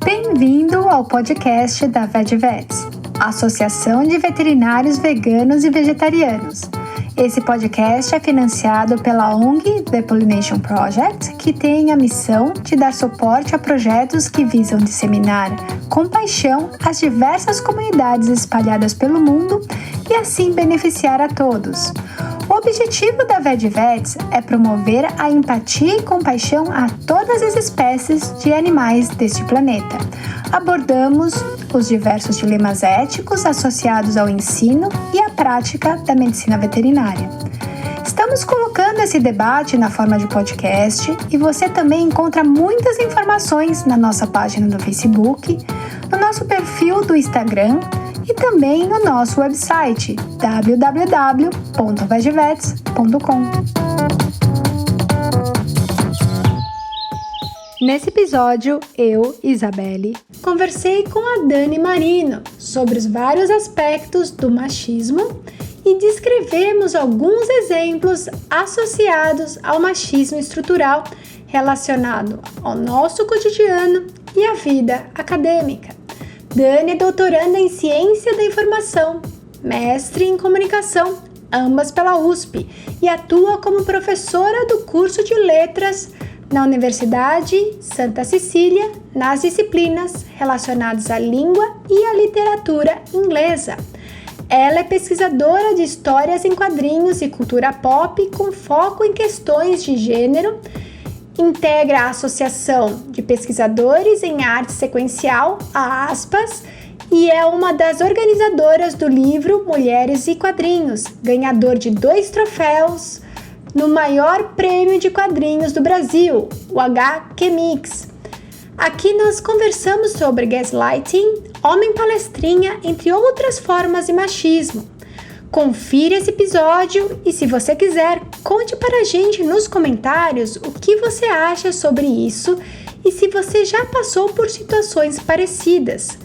Bem-vindo ao podcast da VegVets, Associação de Veterinários Veganos e Vegetarianos. Esse podcast é financiado pela ONG The Pollination Project, que tem a missão de dar suporte a projetos que visam disseminar com paixão as diversas comunidades espalhadas pelo mundo e assim beneficiar a todos. O objetivo da VegVets é promover a empatia e compaixão a todas as espécies de animais deste planeta. Abordamos os diversos dilemas éticos associados ao ensino e à prática da medicina veterinária. Estamos colocando esse debate na forma de podcast e você também encontra muitas informações na nossa página do Facebook, no nosso perfil do Instagram e também no nosso website www.vegvets.com. Nesse episódio, eu, Isabelle, conversei com a Dani Marino sobre os vários aspectos do machismo e descrevemos alguns exemplos associados ao machismo estrutural relacionado ao nosso cotidiano e à vida acadêmica. Dani é doutoranda em Ciência da Informação, mestre em Comunicação, ambas pela USP, e atua como professora do curso de Letras na Universidade Santa Cecília, nas disciplinas relacionadas à língua e à literatura inglesa. Ela é pesquisadora de histórias em quadrinhos e cultura pop com foco em questões de gênero, integra a Associação de Pesquisadores em Arte Sequencial, a ASPAS, e é uma das organizadoras do livro Mulheres e Quadrinhos, ganhador de 2 troféus no maior prêmio de quadrinhos do Brasil, o HQ Mix. Aqui nós conversamos sobre gaslighting, homem palestrinha, entre outras formas de machismo. Confira esse episódio e, se você quiser, conte para a gente nos comentários o que você acha sobre isso e se você já passou por situações parecidas.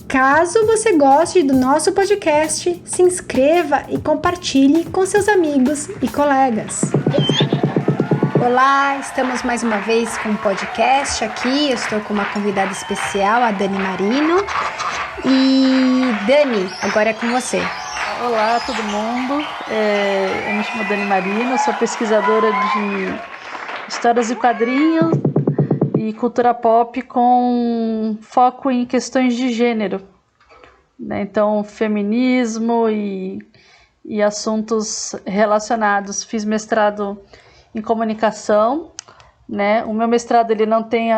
Caso você goste do nosso podcast, se inscreva e compartilhe com seus amigos e colegas. Olá, estamos mais uma vez com um podcast aqui. Eu estou com uma convidada especial, a Dani Marino. E Dani, agora é com você. Olá, todo mundo. Eu me chamo Dani Marino, sou pesquisadora de histórias e quadrinhos e cultura pop com foco em questões de gênero, né? Então, feminismo e assuntos relacionados. Fiz mestrado em comunicação, né? O meu mestrado ele não tem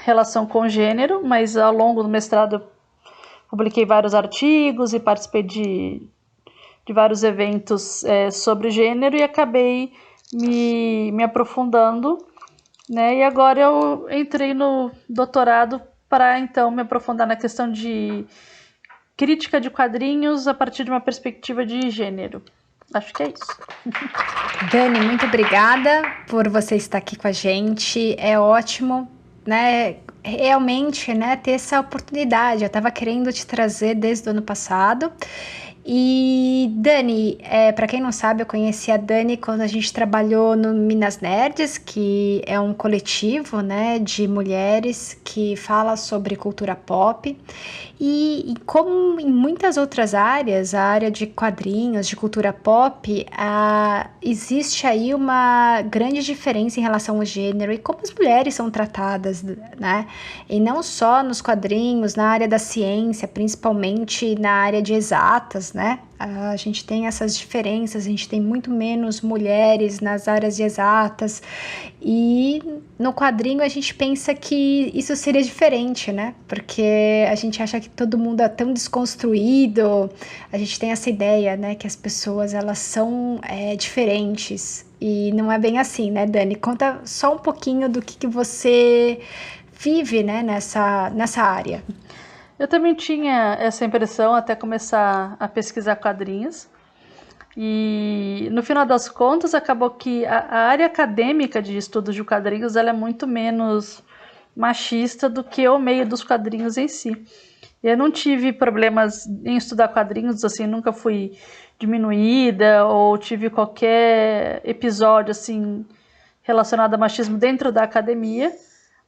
relação com gênero, mas ao longo do mestrado eu publiquei vários artigos e participei de vários eventos sobre gênero e acabei me aprofundando, né? E agora eu entrei no doutorado para então me aprofundar na questão de crítica de quadrinhos a partir de uma perspectiva de gênero. Acho que é isso. Dani, muito obrigada por você estar aqui com a gente. É ótimo, né? Realmente, né, ter essa oportunidade. Eu estava querendo te trazer desde o ano passado. E Dani, para quem não sabe, eu conheci a Dani quando a gente trabalhou no Minas Nerds, que é um coletivo, né, de mulheres que fala sobre cultura pop. E como em muitas outras áreas, a área de quadrinhos, de cultura pop, existe aí uma grande diferença em relação ao gênero e como as mulheres são tratadas, né? E não só nos quadrinhos, na área da ciência, principalmente na área de exatas, né? A gente tem essas diferenças, a gente tem muito menos mulheres nas áreas de exatas e no quadrinho a gente pensa que isso seria diferente, né? Porque a gente acha que todo mundo é tão desconstruído, a gente tem essa ideia, né, que as pessoas elas são diferentes e não é bem assim, né, Dani? Conta só um pouquinho do que você vive, né, nessa área. Eu também tinha essa impressão até começar a pesquisar quadrinhos. E no final das contas acabou que a área acadêmica de estudos de quadrinhos ela é muito menos machista do que o meio dos quadrinhos em si. Eu não tive problemas em estudar quadrinhos, assim, nunca fui diminuída ou tive qualquer episódio assim relacionado a machismo dentro da academia,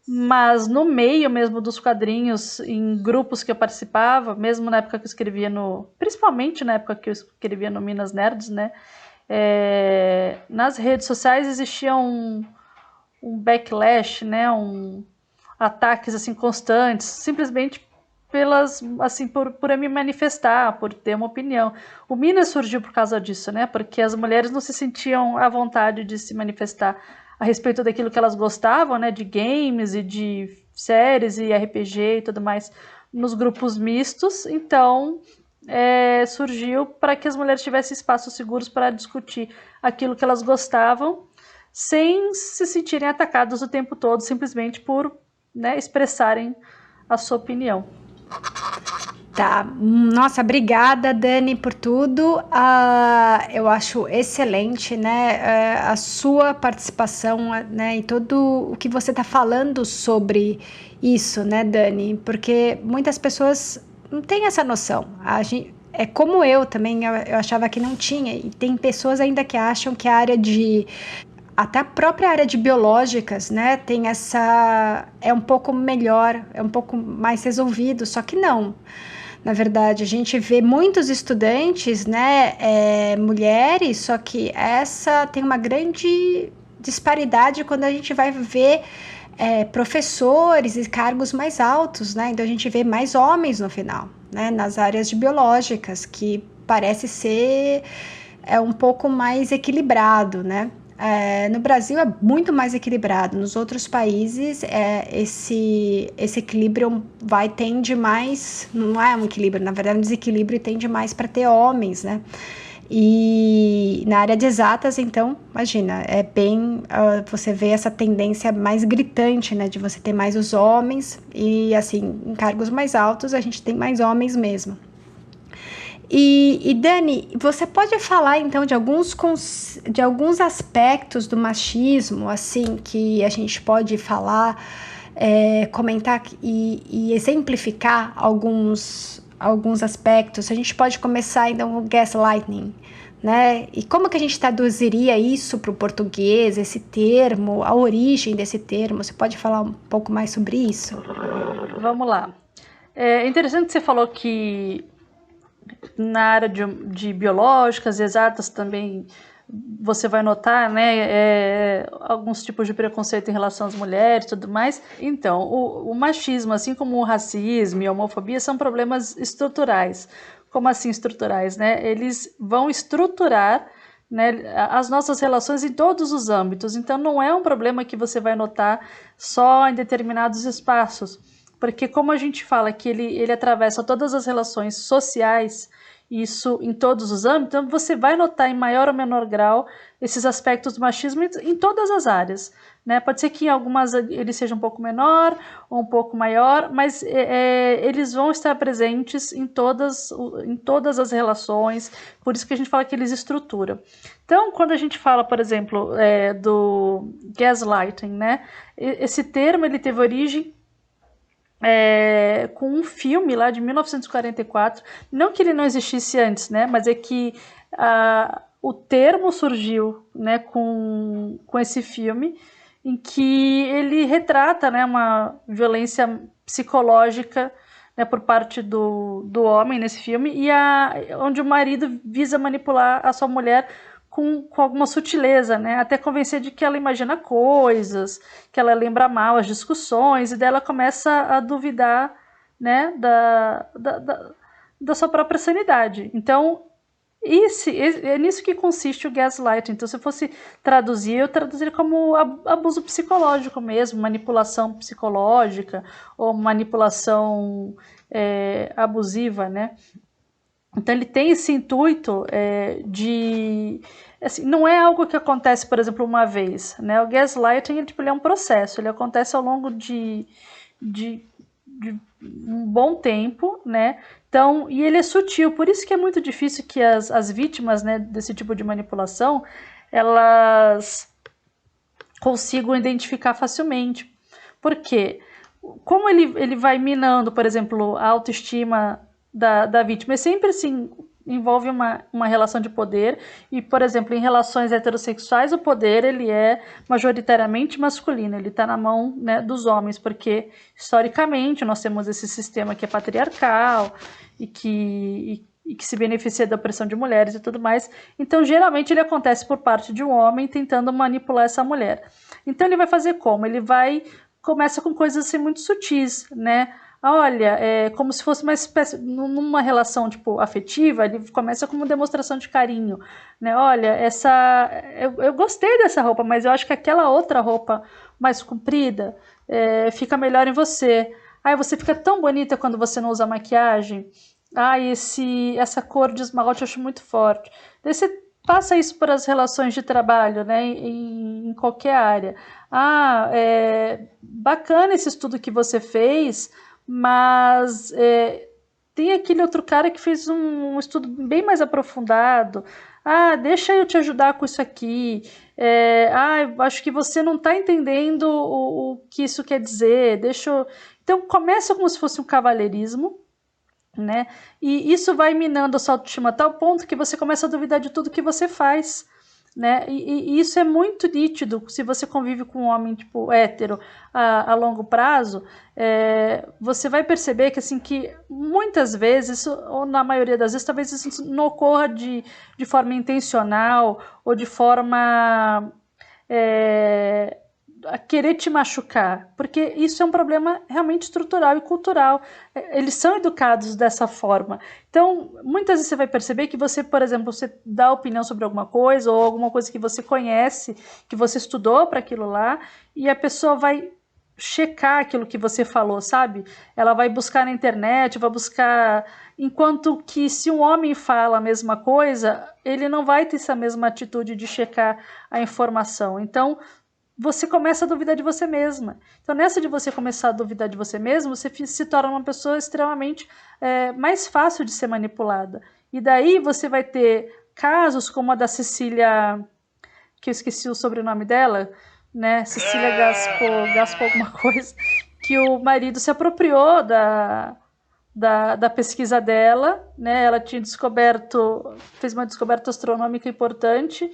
mas no meio mesmo dos quadrinhos, em grupos que eu participava, mesmo na época que eu escrevia principalmente na época que eu escrevia no Minas Nerds, né? Nas redes sociais existia um backlash, né? Ataques assim constantes, simplesmente por eu me manifestar, por ter uma opinião. O Minas surgiu por causa disso, né? Porque as mulheres não se sentiam à vontade de se manifestar a respeito daquilo que elas gostavam, né? De games e de séries e RPG e tudo mais nos grupos mistos. Então, surgiu para que as mulheres tivessem espaços seguros para discutir aquilo que elas gostavam, sem se sentirem atacadas o tempo todo, simplesmente por, né, expressarem a sua opinião. Tá, nossa, obrigada, Dani, por tudo. Eu acho excelente, né, a sua participação, né, e todo o que você está falando sobre isso, né, Dani? Porque muitas pessoas não têm essa noção. É como eu também, eu achava que não tinha, e tem pessoas ainda que acham que a área até a própria área de biológicas, né, tem é um pouco melhor, é um pouco mais resolvido, só que não. Na verdade, a gente vê muitos estudantes, né, mulheres, só que essa tem uma grande disparidade quando a gente vai ver professores e cargos mais altos, né, então a gente vê mais homens no final, né, nas áreas de biológicas, que parece ser um pouco mais equilibrado, né. No Brasil é muito mais equilibrado. Nos outros países, esse equilíbrio tende mais, não é um equilíbrio, na verdade é um desequilíbrio, tende mais para ter homens, né? E na área de exatas, então, imagina, você vê essa tendência mais gritante, né? De você ter mais os homens e, assim, em cargos mais altos, a gente tem mais homens mesmo. E Dani, você pode falar então de alguns aspectos do machismo, assim, que a gente pode falar, comentar e exemplificar alguns aspectos? A gente pode começar então com o gaslighting, né? E como que a gente traduziria isso para o português, esse termo, a origem desse termo? Você pode falar um pouco mais sobre isso? Vamos lá. É interessante que você falou que na área de biológicas, exatas também, você vai notar, né, alguns tipos de preconceito em relação às mulheres e tudo mais. Então, o machismo, assim como o racismo e a homofobia, são problemas estruturais. Como assim estruturais, né? Eles vão estruturar, né, as nossas relações em todos os âmbitos. Então, não é um problema que você vai notar só em determinados espaços. Porque como a gente fala que ele atravessa todas as relações sociais, isso em todos os âmbitos, então você vai notar em maior ou menor grau esses aspectos do machismo em todas as áreas, né? Pode ser que em algumas ele seja um pouco menor ou um pouco maior, mas eles vão estar presentes em todas as relações, por isso que a gente fala que eles estruturam. Então, quando a gente fala, por exemplo, do gaslighting, né? Esse termo ele teve origem com um filme lá de 1944, não que ele não existisse antes, né, mas é que o termo surgiu, né, com esse filme, em que ele retrata, né, uma violência psicológica, né, por parte do homem nesse filme, e onde o marido visa manipular a sua mulher com alguma sutileza, né? Até convencer de que ela imagina coisas, que ela lembra mal as discussões, e daí ela começa a duvidar, né, da sua própria sanidade. Então, é nisso que consiste o gaslighting. Então, se eu fosse traduzir, eu traduziria como abuso psicológico mesmo, manipulação psicológica, ou manipulação abusiva, né? Então ele tem esse intuito de... Assim, não é algo que acontece, por exemplo, uma vez, né? O gaslighting ele é um processo, ele acontece ao longo de um bom tempo, né? Então, e ele é sutil, por isso que é muito difícil que as vítimas, né, desse tipo de manipulação, elas consigam identificar facilmente. Por quê? Como ele vai minando, por exemplo, a autoestima da vítima, é sempre assim, envolve uma relação de poder e, por exemplo, em relações heterossexuais, o poder ele é majoritariamente masculino, ele está na mão, né, dos homens, porque historicamente nós temos esse sistema que é patriarcal e que se beneficia da opressão de mulheres e tudo mais. Então, geralmente, ele acontece por parte de um homem tentando manipular essa mulher. Então, ele vai fazer como? Começa com coisas assim muito sutis, né? Olha, é como se fosse uma espécie, numa relação tipo afetiva, ele começa como uma demonstração de carinho, né? Olha, eu gostei dessa roupa, mas eu acho que aquela outra roupa mais comprida fica melhor em você. Ai, você fica tão bonita quando você não usa maquiagem. Ai, essa cor de esmalte eu acho muito forte. Daí você passa isso para as relações de trabalho, né? Em qualquer área. Ah, bacana esse estudo que você fez, mas tem aquele outro cara que fez um estudo bem mais aprofundado. Ah, deixa eu te ajudar com isso aqui. Eu acho que você não está entendendo o que isso quer dizer. Então, começa como se fosse um cavalheirismo, né? E isso vai minando a sua autoestima a tal ponto que você começa a duvidar de tudo que você faz, né? E isso é muito nítido se você convive com um homem tipo hétero a longo prazo. Você vai perceber que assim que muitas vezes, ou na maioria das vezes, talvez isso não ocorra de forma intencional ou de forma a querer te machucar, porque isso é um problema realmente estrutural e cultural. Eles são educados dessa forma. Então, muitas vezes você vai perceber que você, por exemplo, você dá opinião sobre alguma coisa ou alguma coisa que você conhece, que você estudou para aquilo lá, e a pessoa vai checar aquilo que você falou, sabe? Ela vai buscar na internet, vai buscar... Enquanto que se um homem fala a mesma coisa, ele não vai ter essa mesma atitude de checar a informação. Então, você começa a duvidar de você mesma. Então, nessa de você começar a duvidar de você mesma, você se torna uma pessoa extremamente mais fácil de ser manipulada. E daí você vai ter casos como a da Cecília, que eu esqueci o sobrenome dela, né? Cecília Gaspar alguma coisa, que o marido se apropriou da pesquisa dela, né? Ela tinha fez uma descoberta astronômica importante,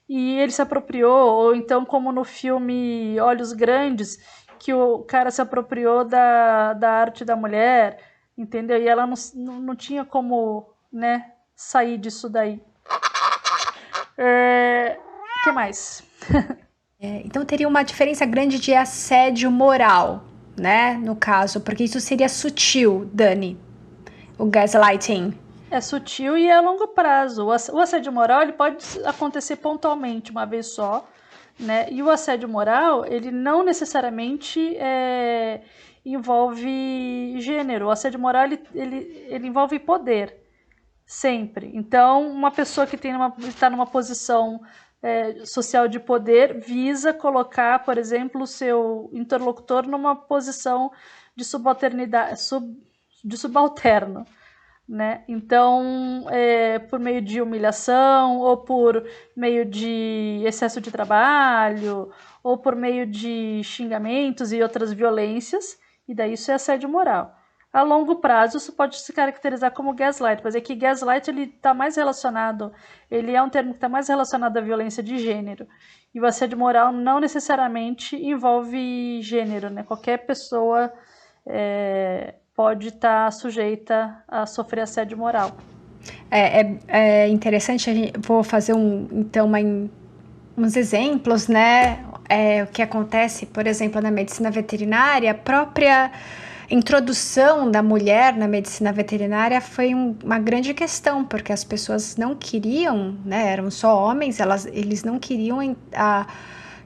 e ele se apropriou, ou então como no filme Olhos Grandes, que o cara se apropriou da arte da mulher, entendeu? E ela não tinha como, né, sair disso daí. O que mais? Então teria uma diferença grande de assédio moral, né, no caso, porque isso seria sutil, Dani, o gaslighting. É sutil e é a longo prazo. O assédio moral ele pode acontecer pontualmente, uma vez só, né? E o assédio moral, ele não necessariamente envolve gênero. O assédio moral, ele envolve poder, sempre. Então, uma pessoa que está numa posição social de poder visa colocar, por exemplo, o seu interlocutor numa posição de subalternidade, de subalterno, né? Então, por meio de humilhação, ou por meio de excesso de trabalho, ou por meio de xingamentos e outras violências, e daí isso é assédio moral. A longo prazo, isso pode se caracterizar como gaslight, mas é que gaslight ele é um termo que está mais relacionado à violência de gênero, e o assédio moral não necessariamente envolve gênero, né? Qualquer pessoa pode estar sujeita a sofrer assédio moral. É interessante, vou fazer uns exemplos, né? O que acontece, por exemplo, na medicina veterinária, a própria introdução da mulher na medicina veterinária foi uma grande questão, porque as pessoas não queriam, né? Eram só homens, eles não queriam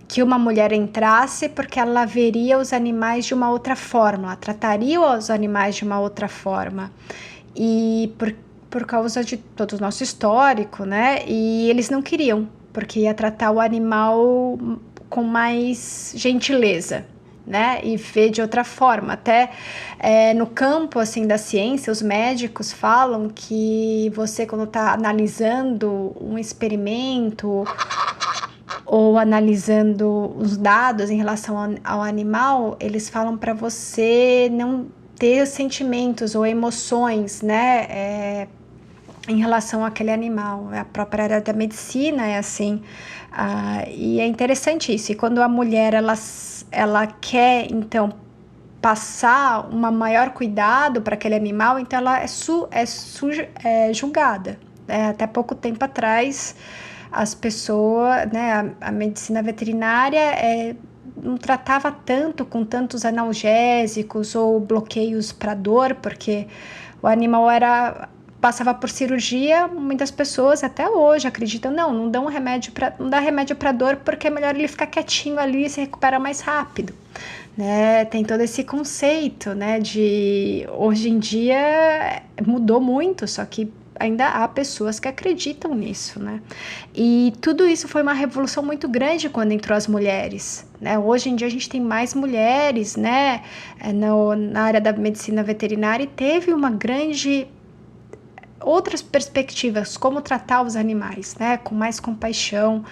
que uma mulher entrasse porque ela veria os animais de uma outra forma, ela trataria os animais de uma outra forma. E por causa de todo o nosso histórico, né? E eles não queriam, porque ia tratar o animal com mais gentileza, né? E ver de outra forma. Até no campo assim da ciência, os médicos falam que você, quando está analisando um experimento ou analisando os dados em relação ao animal, eles falam para você não ter sentimentos ou emoções, né, em relação àquele animal. A própria área da medicina é assim. E é interessante isso. E quando a mulher ela quer, então, passar um maior cuidado para aquele animal, então ela é julgada. Até pouco tempo atrás, as pessoas, né, a medicina veterinária não tratava tanto com tantos analgésicos ou bloqueios para dor, porque o animal passava por cirurgia. Muitas pessoas até hoje acreditam, não dá remédio para dor, porque é melhor ele ficar quietinho ali e se recupera mais rápido, né? Tem todo esse conceito, né, de hoje em dia mudou muito, só que ainda há pessoas que acreditam nisso, né? E tudo isso foi uma revolução muito grande quando entrou as mulheres, né? Hoje em dia a gente tem mais mulheres, né, na área da medicina veterinária, e teve uma grande outras perspectivas, como tratar os animais, né, com mais compaixão,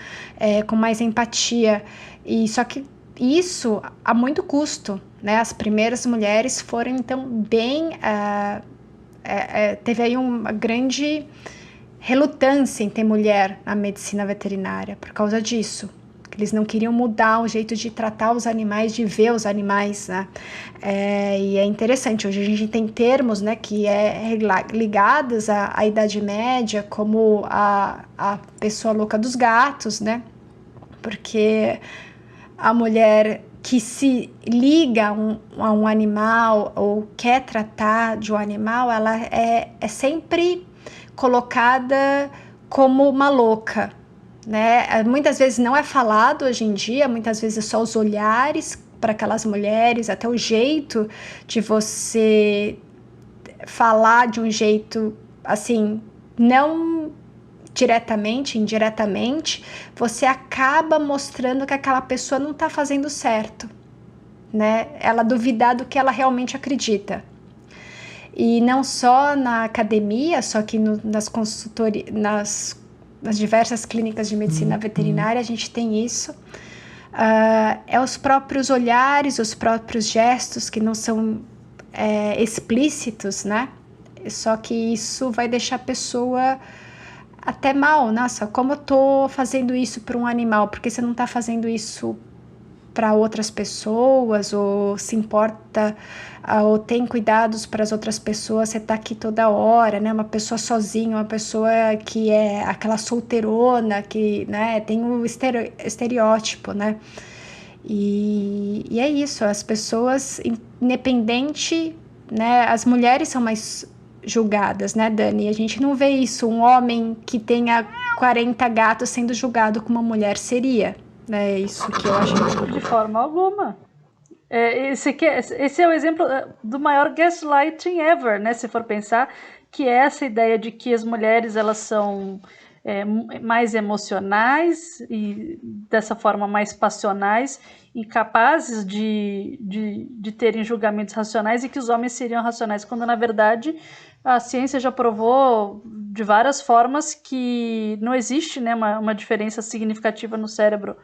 com mais empatia. E só que isso a muito custo, né? As primeiras mulheres foram então bem teve aí uma grande relutância em ter mulher na medicina veterinária por causa disso. Eles não queriam mudar o jeito de tratar os animais, de ver os animais, né? E é interessante, hoje a gente tem termos, né, que ligados à Idade Média, como a pessoa louca dos gatos, né? Porque a mulher que se liga a um animal ou quer tratar de um animal, ela é sempre colocada como uma louca, né? Muitas vezes não é falado hoje em dia, muitas vezes só os olhares para aquelas mulheres, até o jeito de você falar de um jeito assim, não diretamente, indiretamente, você acaba mostrando que aquela pessoa não está fazendo certo, né? Ela duvidar do que ela realmente acredita. E não só na academia, só que nas consultorias, nas diversas clínicas de medicina veterinária, a gente tem isso. Os próprios olhares, os próprios gestos que não são explícitos, né? Só que isso vai deixar a pessoa até mal. Nossa, como eu tô fazendo isso para um animal? Por que você não tá fazendo isso para outras pessoas? Ou se importa, ou tem cuidados para as outras pessoas? Você tá aqui toda hora, né? Uma pessoa sozinha, uma pessoa que é aquela solteirona, que, né, tem um estereótipo, né? E é isso, as pessoas, independente, né? As mulheres são mais julgadas, né, Dani? A gente não vê isso, um homem que tenha 40 gatos sendo julgado como uma mulher seria, né? É isso que eu acho. De forma alguma. Esse é o exemplo do maior gaslighting ever, né? Se for pensar, que é essa ideia de que as mulheres elas são mais emocionais e dessa forma mais passionais, incapazes de terem julgamentos racionais, e que os homens seriam racionais, quando na verdade a ciência já provou de várias formas que não existe, né, uma diferença significativa no cérebro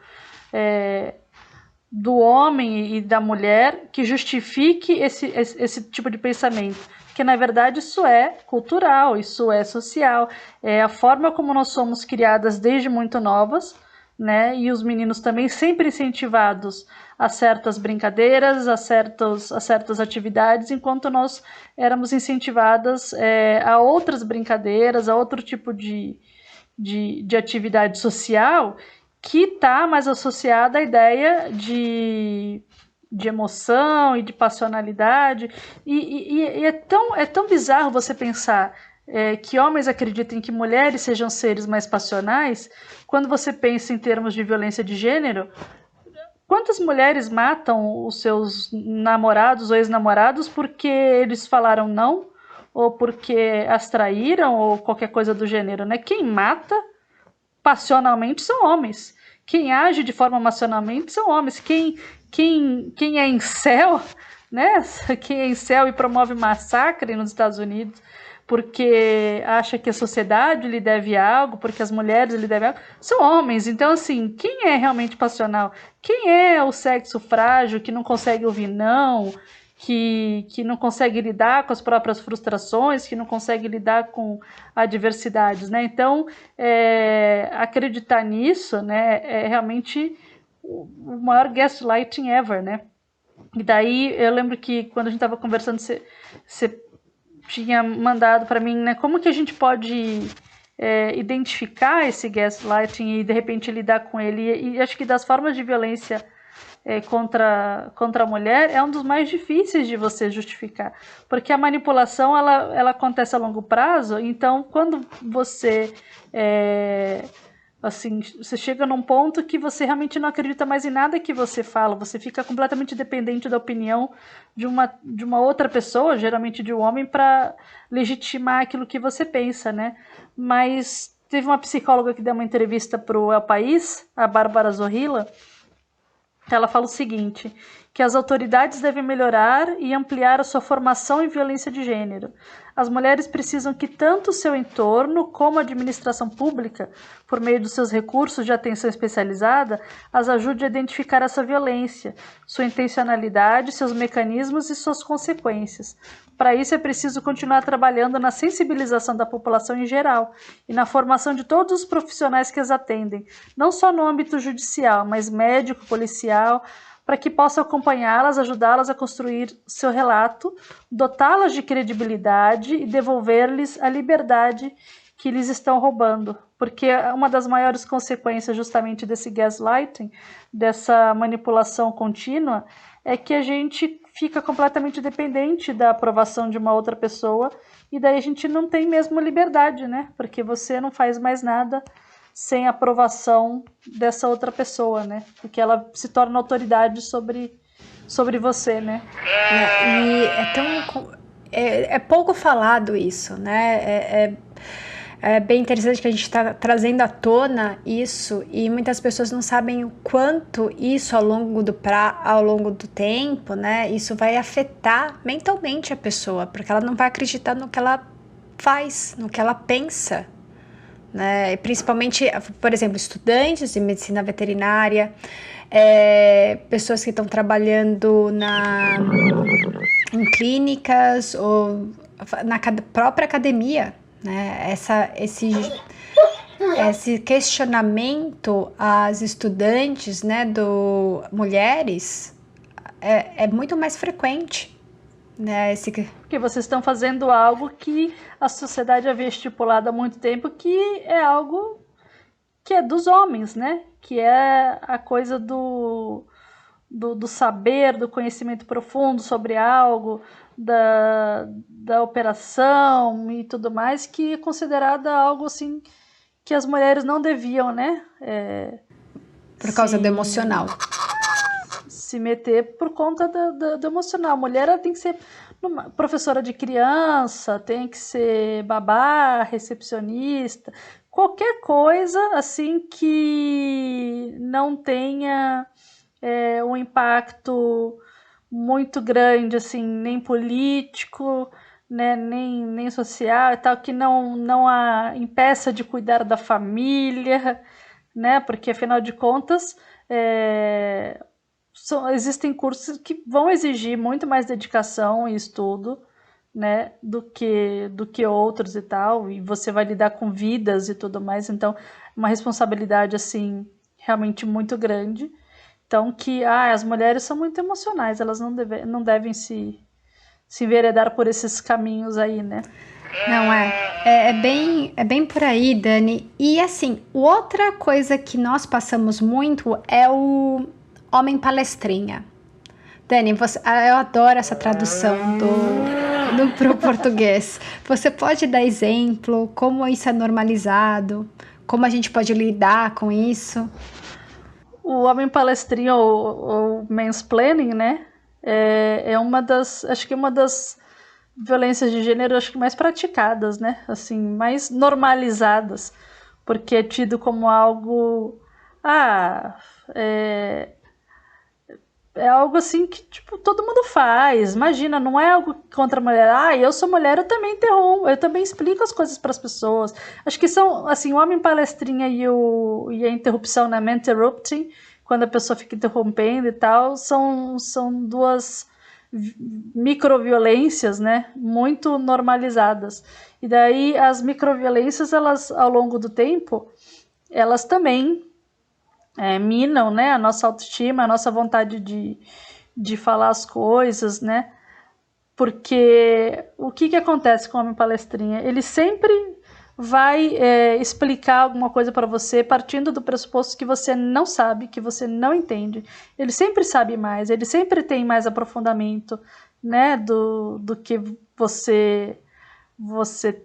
do homem e da mulher que justifique esse tipo de pensamento. Porque, na verdade, isso é cultural, isso é social, é a forma como nós somos criadas desde muito novas, né? E os meninos também sempre incentivados a certas brincadeiras, a certas atividades, enquanto nós éramos incentivadas a outras brincadeiras, a outro tipo de atividade social, que está mais associada à ideia de emoção e de passionalidade. E é tão bizarro você pensar que homens acreditem que mulheres sejam seres mais passionais, quando você pensa em termos de violência de gênero. Quantas mulheres matam os seus namorados ou ex-namorados porque eles falaram não, ou porque as traíram, ou qualquer coisa do gênero, né? Quem mata passionalmente são homens. Quem age de forma passionalmente são homens. Quem é incel, né? Quem é incel e promove massacre nos Estados Unidos porque acha que a sociedade lhe deve algo, porque as mulheres lhe devem algo, são homens. Então, assim, quem é realmente passional? Quem é o sexo frágil, que não consegue ouvir não, que não consegue lidar com as próprias frustrações, que não consegue lidar com adversidades, né? Então, acreditar nisso, né, é realmente o maior gaslighting ever, né? E daí eu lembro que quando a gente estava conversando, você tinha mandado para mim, né, como que a gente pode identificar esse gaslighting e de repente lidar com ele. E acho que das formas de violência contra a mulher é um dos mais difíceis de você justificar, porque a manipulação ela acontece a longo prazo. Então quando você assim, você chega num ponto que você realmente não acredita mais em nada que você fala, você fica completamente dependente da opinião de uma outra pessoa, geralmente de um homem, para legitimar aquilo que você pensa, né? Mas teve uma psicóloga que deu uma entrevista para o El País, a Bárbara Zorrilla. Ela fala o seguinte, que as autoridades devem melhorar e ampliar a sua formação em violência de gênero. As mulheres precisam que tanto o seu entorno como a administração pública, por meio dos seus recursos de atenção especializada, as ajude a identificar essa violência, sua intencionalidade, seus mecanismos e suas consequências. Para isso é preciso continuar trabalhando na sensibilização da população em geral e na formação de todos os profissionais que as atendem, não só no âmbito judicial, mas médico, policial, para que possam acompanhá-las, ajudá-las a construir seu relato, dotá-las de credibilidade e devolver-lhes a liberdade que lhes estão roubando. Porque uma das maiores consequências justamente desse gaslighting, dessa manipulação contínua, é que a gente fica completamente dependente da aprovação de uma outra pessoa e daí a gente não tem mesmo liberdade, né? Porque você não faz mais nada sem a aprovação dessa outra pessoa, né? Porque ela se torna autoridade sobre você, né? E é pouco falado isso, né? É bem interessante que a gente está trazendo à tona isso e muitas pessoas não sabem o quanto isso ao longo do tempo, né? Isso vai afetar mentalmente a pessoa, porque ela não vai acreditar no que ela faz, no que ela pensa, né? E principalmente, por exemplo, estudantes de medicina veterinária, pessoas que estão trabalhando em clínicas ou na própria academia, né? Esse questionamento às estudantes, né, mulheres é muito mais frequente, né? Porque vocês estão fazendo algo que a sociedade havia estipulado há muito tempo, que é algo que é dos homens, né? Que é a coisa do saber, do conhecimento profundo sobre algo, da operação e tudo mais, que é considerada algo assim que as mulheres não deviam, né? Por causa do emocional. Se meter por conta do emocional. A mulher ela tem que ser professora de criança, tem que ser babá, recepcionista, qualquer coisa assim que não tenha um impacto muito grande, assim, nem político, né, nem social e tal, que não a impeça de cuidar da família, né, porque afinal de contas existem cursos que vão exigir muito mais dedicação e estudo, né, do que outros e tal, e você vai lidar com vidas e tudo mais, então uma responsabilidade assim realmente muito grande. Então que as mulheres são muito emocionais, elas não devem se enveredar por esses caminhos aí, né? Não, é bem por aí, Dani. E assim, outra coisa que nós passamos muito é o homem palestrinha. Dani, eu adoro essa tradução pro português. Você pode dar exemplo, como isso é normalizado, como a gente pode lidar com isso? O homem palestrinha, ou mansplaining, né? Acho que uma das violências de gênero, acho que mais praticadas, né? Assim, mais normalizadas, porque é tido como algo, é algo assim que, tipo, todo mundo faz. Imagina, não é algo contra a mulher. Eu sou mulher, eu também interrompo, eu também explico as coisas para as pessoas. Acho que são, assim, o homem palestrinha e a interrupção, né, interrupting, quando a pessoa fica interrompendo e tal, são duas microviolências, né, muito normalizadas. E daí as microviolências, elas, ao longo do tempo, elas também minam, né, a nossa autoestima, a nossa vontade de falar as coisas, né, porque o que acontece com o homem palestrinha? Ele sempre vai explicar alguma coisa para você partindo do pressuposto que você não sabe, que você não entende. Ele sempre sabe mais, ele sempre tem mais aprofundamento, né, do que você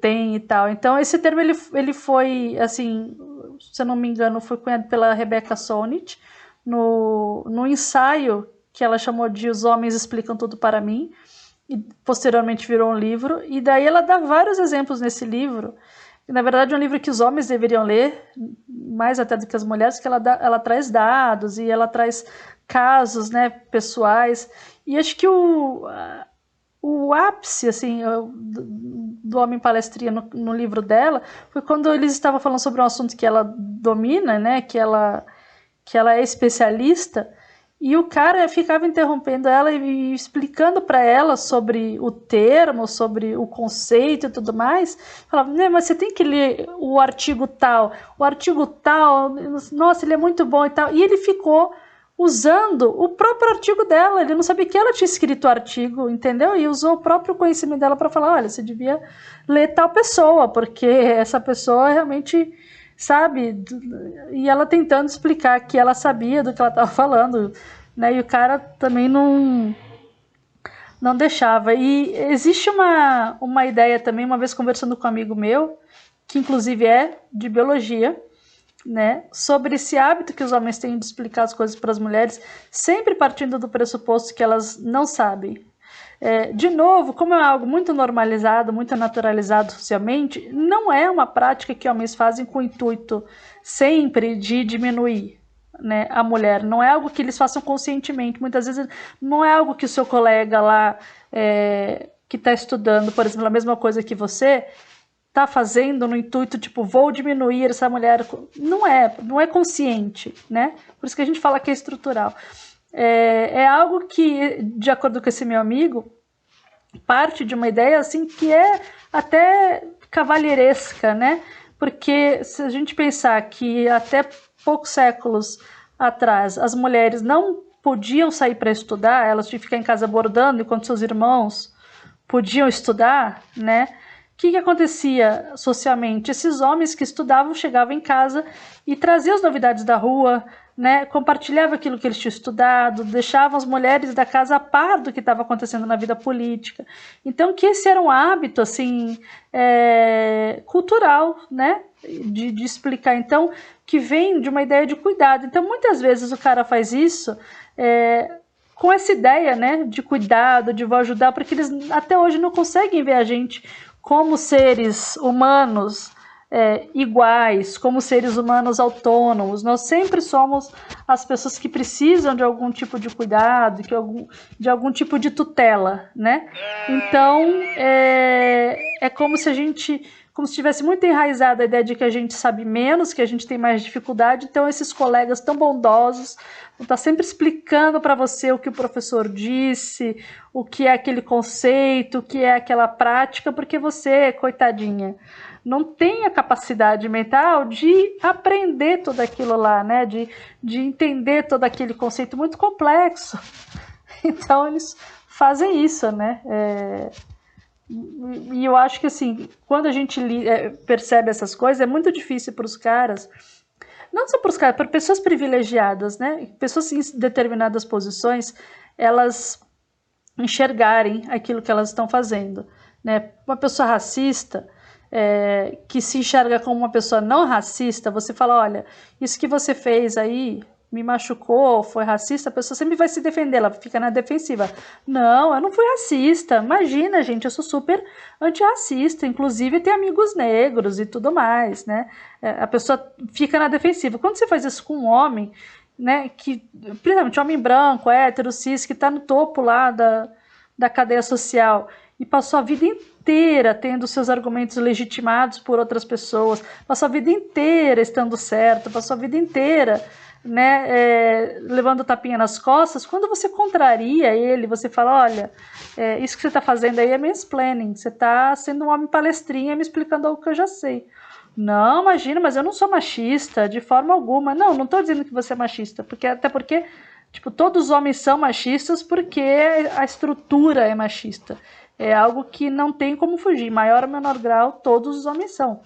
tem e tal. Então esse termo ele foi, assim, se eu não me engano, foi cunhado pela Rebecca Solnit no ensaio que ela chamou de Os Homens Explicam Tudo para Mim, e posteriormente virou um livro, e daí ela dá vários exemplos nesse livro. Na verdade, é um livro que os homens deveriam ler, mais até do que as mulheres, que ela traz dados e ela traz casos, né, pessoais. E acho que o ápice, assim, do Homem Palestrinha no livro dela foi quando eles estavam falando sobre um assunto que ela domina, né, que ela é especialista, e o cara ficava interrompendo ela e explicando para ela sobre o termo, sobre o conceito e tudo mais. Falava, mas você tem que ler o artigo tal, nossa, ele é muito bom e tal. E ele ficou usando o próprio artigo dela, ele não sabia que ela tinha escrito o artigo, entendeu? E usou o próprio conhecimento dela para falar, olha, você devia ler tal pessoa, porque essa pessoa realmente sabe, e ela tentando explicar que ela sabia do que ela estava falando, né, e o cara também não deixava. E existe uma ideia também, uma vez conversando com um amigo meu, que inclusive é de biologia, né, sobre esse hábito que os homens têm de explicar as coisas para as mulheres, sempre partindo do pressuposto que elas não sabem. De novo, como é algo muito normalizado, muito naturalizado socialmente, não é uma prática que homens fazem com o intuito sempre de diminuir, né, a mulher. Não é algo que eles façam conscientemente. Muitas vezes não é algo que o seu colega lá que está estudando, por exemplo, a mesma coisa que você está fazendo no intuito, tipo, vou diminuir essa mulher. Não é consciente, né? Por isso que a gente fala que é estrutural. É algo que, de acordo com esse meu amigo, parte de uma ideia assim que é até cavalheiresca, né? Porque se a gente pensar que até poucos séculos atrás as mulheres não podiam sair para estudar, elas tinham que ficar em casa bordando enquanto seus irmãos podiam estudar, né? O que acontecia socialmente? Esses homens que estudavam chegavam em casa e traziam as novidades da rua, né? Compartilhavam aquilo que eles tinham estudado, deixavam as mulheres da casa a par do que estava acontecendo na vida política. Então, que esse era um hábito assim, cultural, né? De explicar. Então, que vem de uma ideia de cuidado. Então, muitas vezes o cara faz isso com essa ideia, né? De cuidado, de vou ajudar, porque eles até hoje não conseguem ver a gente como seres humanos iguais, como seres humanos autônomos. Nós sempre somos as pessoas que precisam de algum tipo de cuidado, de algum tipo de tutela, né? Então, como se tivesse muito enraizada a ideia de que a gente sabe menos, que a gente tem mais dificuldade. Então esses colegas tão bondosos vão estar sempre explicando para você o que o professor disse, o que é aquele conceito, o que é aquela prática, porque você, coitadinha, não tem a capacidade mental de aprender tudo aquilo lá, né? De entender todo aquele conceito muito complexo. Então eles fazem isso, né? E eu acho que assim, quando a gente percebe essas coisas, é muito difícil para os caras, não só para os caras, para pessoas privilegiadas, né? Pessoas em determinadas posições, elas enxergarem aquilo que elas estão fazendo, né? Uma pessoa racista, que se enxerga como uma pessoa não racista, você fala, olha, isso que você fez aí me machucou, foi racista, a pessoa sempre vai se defender, ela fica na defensiva. Não, eu não fui racista, imagina, gente, eu sou super antirracista, inclusive tenho amigos negros e tudo mais, né? A pessoa fica na defensiva. Quando você faz isso com um homem, né, que, principalmente homem branco, hétero, cis, que está no topo lá da cadeia social e passou a vida inteira tendo seus argumentos legitimados por outras pessoas, passou a vida inteira estando certo, passou a vida inteira né, levando tapinha nas costas. Quando você contraria ele, você fala, olha, isso que você está fazendo aí é mansplaining, você está sendo um homem palestrinha me explicando algo que eu já sei. Não, imagina, mas eu não sou machista de forma alguma. Não estou dizendo que você é machista, até porque tipo, todos os homens são machistas porque a estrutura é machista. É algo que não tem como fugir. Em maior ou menor grau, todos os homens são.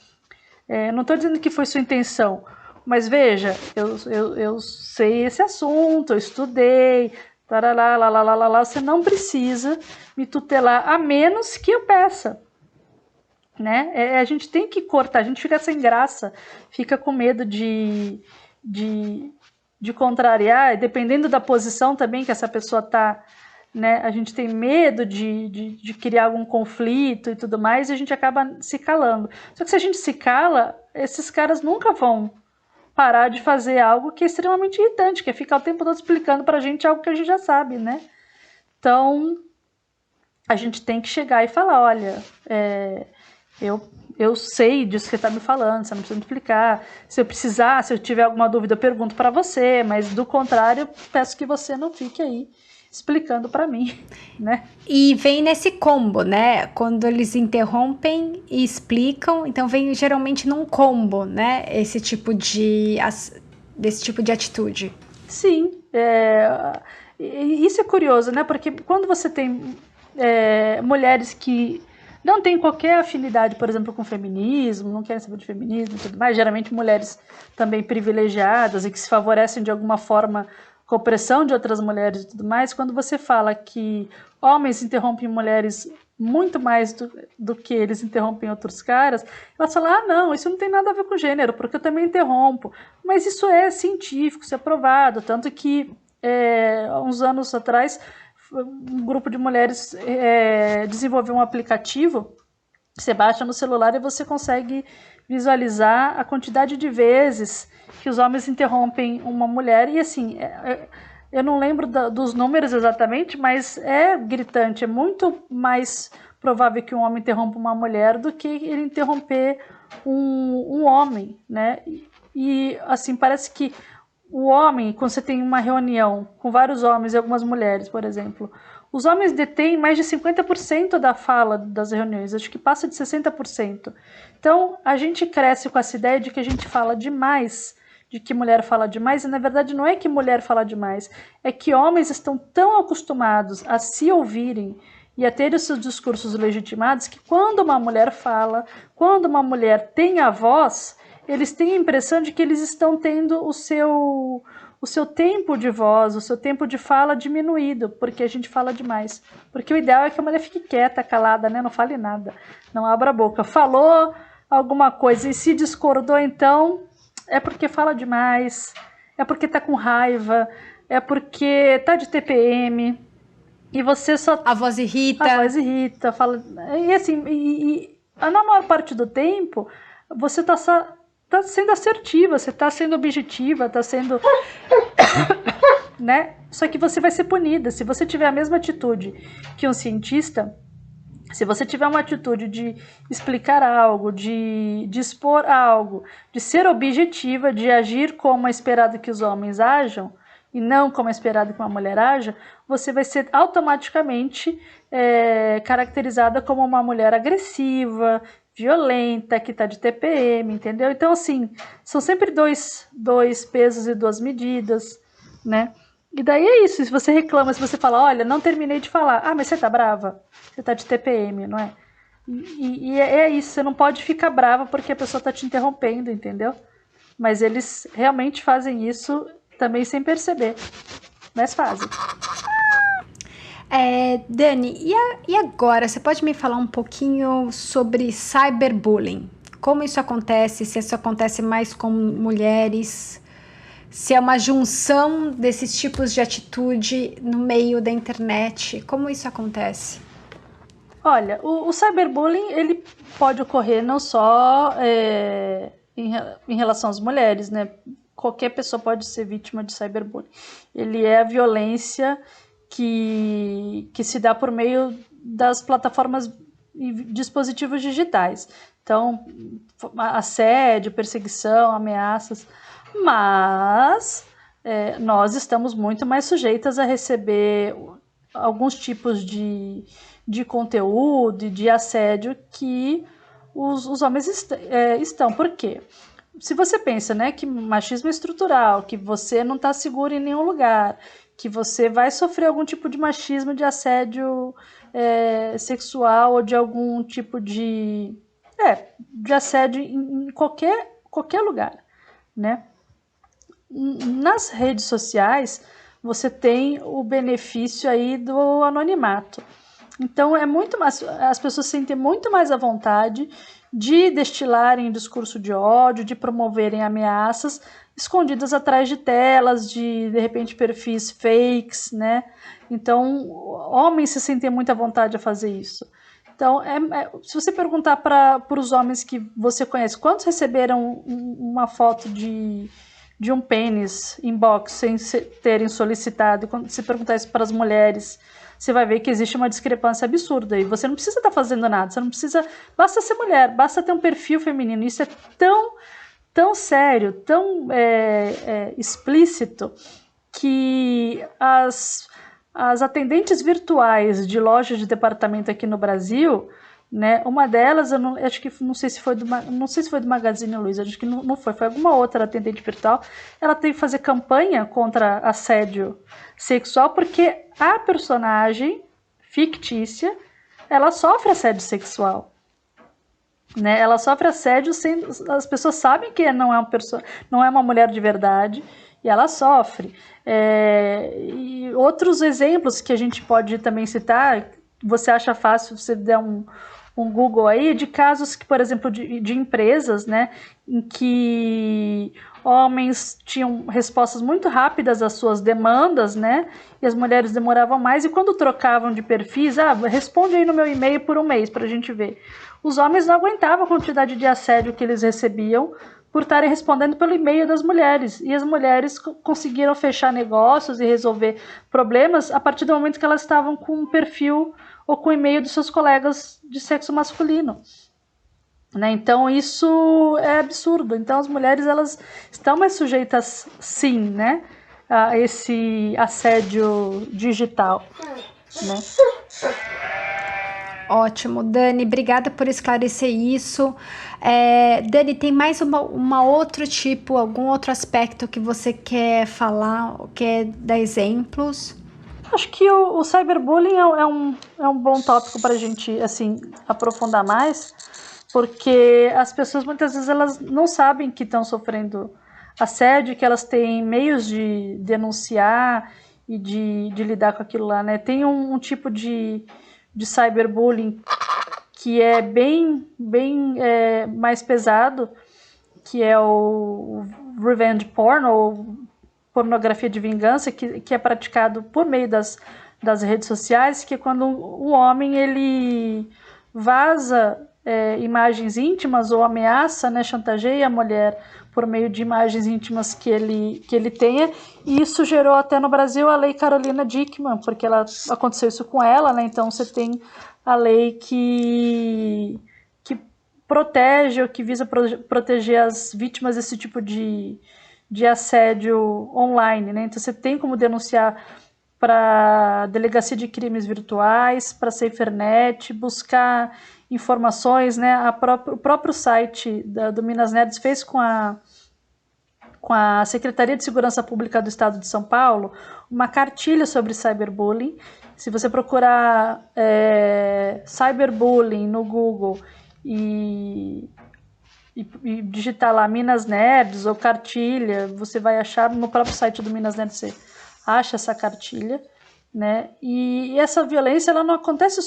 Não estou dizendo que foi sua intenção, mas veja, eu sei esse assunto, eu estudei, tarará, lá, lá, lá, lá, lá, você não precisa me tutelar, a menos que eu peça. Né? A gente tem que cortar, a gente fica sem graça, fica com medo de contrariar, dependendo da posição também que essa pessoa está, né? A gente tem medo de criar algum conflito e tudo mais, e a gente acaba se calando. Só que se a gente se cala, esses caras nunca vão parar de fazer algo que é extremamente irritante, que é ficar o tempo todo explicando pra gente algo que a gente já sabe, né? Então, a gente tem que chegar e falar, olha, eu sei disso que você está me falando, você não precisa me explicar. Se eu precisar, se eu tiver alguma dúvida, eu pergunto para você, mas do contrário, eu peço que você não fique aí explicando para mim, né? E vem nesse combo, né? Quando eles interrompem e explicam, então vem geralmente num combo, né? Desse tipo de atitude. Sim, isso é curioso, né? Porque quando você tem mulheres que não têm qualquer afinidade, por exemplo, com feminismo, não querem saber de feminismo e tudo mais, geralmente mulheres também privilegiadas e que se favorecem de alguma forma com a opressão de outras mulheres e tudo mais, quando você fala que homens interrompem mulheres muito mais do que eles interrompem outros caras, elas falam, não, isso não tem nada a ver com gênero, porque eu também interrompo. Mas isso é científico, isso é provado, tanto que há uns anos atrás um grupo de mulheres desenvolveu um aplicativo, você baixa no celular e você consegue visualizar a quantidade de vezes que os homens interrompem uma mulher, e assim, eu não lembro dos números exatamente, mas é gritante, é muito mais provável que um homem interrompa uma mulher do que ele interromper um homem, né? E assim, parece que o homem, quando você tem uma reunião com vários homens e algumas mulheres, por exemplo, os homens detêm mais de 50% da fala das reuniões, acho que passa de 60%. Então, a gente cresce com essa ideia de que a gente fala demais, de que mulher fala demais, e na verdade não é que mulher fala demais, é que homens estão tão acostumados a se ouvirem e a ter os seus discursos legitimados que quando uma mulher fala, quando uma mulher tem a voz, eles têm a impressão de que eles estão tendo o seu tempo de voz, o seu tempo de fala diminuído, porque a gente fala demais. Porque o ideal é que a mulher fique quieta, calada, né? Não fale nada, não abra a boca. Falou alguma coisa e se discordou, então, é porque fala demais, é porque tá com raiva, é porque tá de TPM, e você só... A voz irrita. A voz irrita, fala... E assim, na maior parte do tempo, você tá sendo assertiva, você está sendo objetiva, está sendo... né? Só que você vai ser punida. Se você tiver a mesma atitude que um cientista, se você tiver uma atitude de explicar algo, de expor algo, de ser objetiva, de agir como é esperado que os homens ajam, e não como é esperado que uma mulher haja, você vai ser automaticamente caracterizada como uma mulher agressiva, violenta, que tá de TPM, entendeu? Então, assim, são sempre dois pesos e duas medidas, né? E daí é isso, se você reclama, se você fala, olha, não terminei de falar, mas você tá brava? Você tá de TPM, não é? E é isso, você não pode ficar brava porque a pessoa tá te interrompendo, entendeu? Mas eles realmente fazem isso também sem perceber, mas fazem. Dani, e agora? Você pode me falar um pouquinho sobre cyberbullying? Como isso acontece? Se isso acontece mais com mulheres? Se é uma junção desses tipos de atitude no meio da internet? Como isso acontece? Olha, o cyberbullying ele pode ocorrer não só em relação às mulheres, né? Qualquer pessoa pode ser vítima de cyberbullying. Ele é a violência que se dá por meio das plataformas e dispositivos digitais. Então, assédio, perseguição, ameaças. Mas nós estamos muito mais sujeitas a receber alguns tipos de conteúdo e de assédio que os homens estão. Por quê? Se você pensa, né, que machismo é estrutural, que você não está seguro em nenhum lugar, que você vai sofrer algum tipo de machismo, de assédio sexual ou de algum tipo de assédio em qualquer lugar, né? Nas redes sociais, você tem o benefício aí do anonimato. Então, as pessoas se sentem muito mais à vontade de destilarem discurso de ódio, de promoverem ameaças escondidas atrás de telas, de repente, perfis fakes, né? Então, homens se sentem muito à vontade a fazer isso. Então, se você perguntar para os homens que você conhece, quantos receberam uma foto de um pênis inbox sem terem solicitado, e quando você perguntar isso para as mulheres, você vai ver que existe uma discrepância absurda. E você não precisa estar fazendo nada, você não precisa. Basta ser mulher, basta ter um perfil feminino. Isso é tão sério, tão explícito, que as atendentes virtuais de lojas de departamento aqui no Brasil, né, uma delas, não sei se foi do Magazine Luiza, acho que não foi alguma outra atendente virtual. Ela teve que fazer campanha contra assédio sexual porque a personagem fictícia, ela sofre assédio sexual, né? Ela sofre assédio as pessoas sabem que não é uma mulher de verdade e ela sofre. E outros exemplos que a gente pode também citar, você acha fácil você der um Google aí, de casos que, por exemplo, de empresas, né, em que homens tinham respostas muito rápidas às suas demandas, né, e as mulheres demoravam mais, e quando trocavam de perfis, responde aí no meu e-mail por um mês para a gente ver. Os homens não aguentavam a quantidade de assédio que eles recebiam por estarem respondendo pelo e-mail das mulheres, e as mulheres conseguiram fechar negócios e resolver problemas a partir do momento que elas estavam com um perfil ou com o e-mail dos seus colegas de sexo masculino, né? Então isso é absurdo. Então as mulheres, elas estão mais sujeitas, sim, né, a esse assédio digital, né? Ótimo, Dani, obrigada por esclarecer isso. Dani, tem mais uma outro tipo, algum outro aspecto que você quer falar, quer dar exemplos? Acho que o cyberbullying é um bom tópico para a gente, assim, aprofundar mais, porque as pessoas muitas vezes elas não sabem que estão sofrendo assédio, que elas têm meios de denunciar e de lidar com aquilo lá, né? Tem um tipo de cyberbullying que é bem mais pesado, que é o revenge porn, ou pornografia de vingança, que é praticado por meio das redes sociais, que é quando um homem ele vaza imagens íntimas ou ameaça, né, chantageia a mulher por meio de imagens íntimas que ele tenha, e isso gerou até no Brasil a lei Carolina Dickmann, porque aconteceu isso com ela, né? Então você tem a lei que protege ou que visa proteger as vítimas desse tipo de assédio online, né? Então você tem como denunciar para a Delegacia de Crimes Virtuais, para a SaferNet, buscar informações, né? O próprio site do Minas Nerds fez com a Secretaria de Segurança Pública do Estado de São Paulo uma cartilha sobre cyberbullying. Se você procurar cyberbullying no Google e digitar lá Minas Nerds ou cartilha, você vai achar no próprio site do Minas Nerds, você acha essa cartilha, né? E essa violência, ela não acontece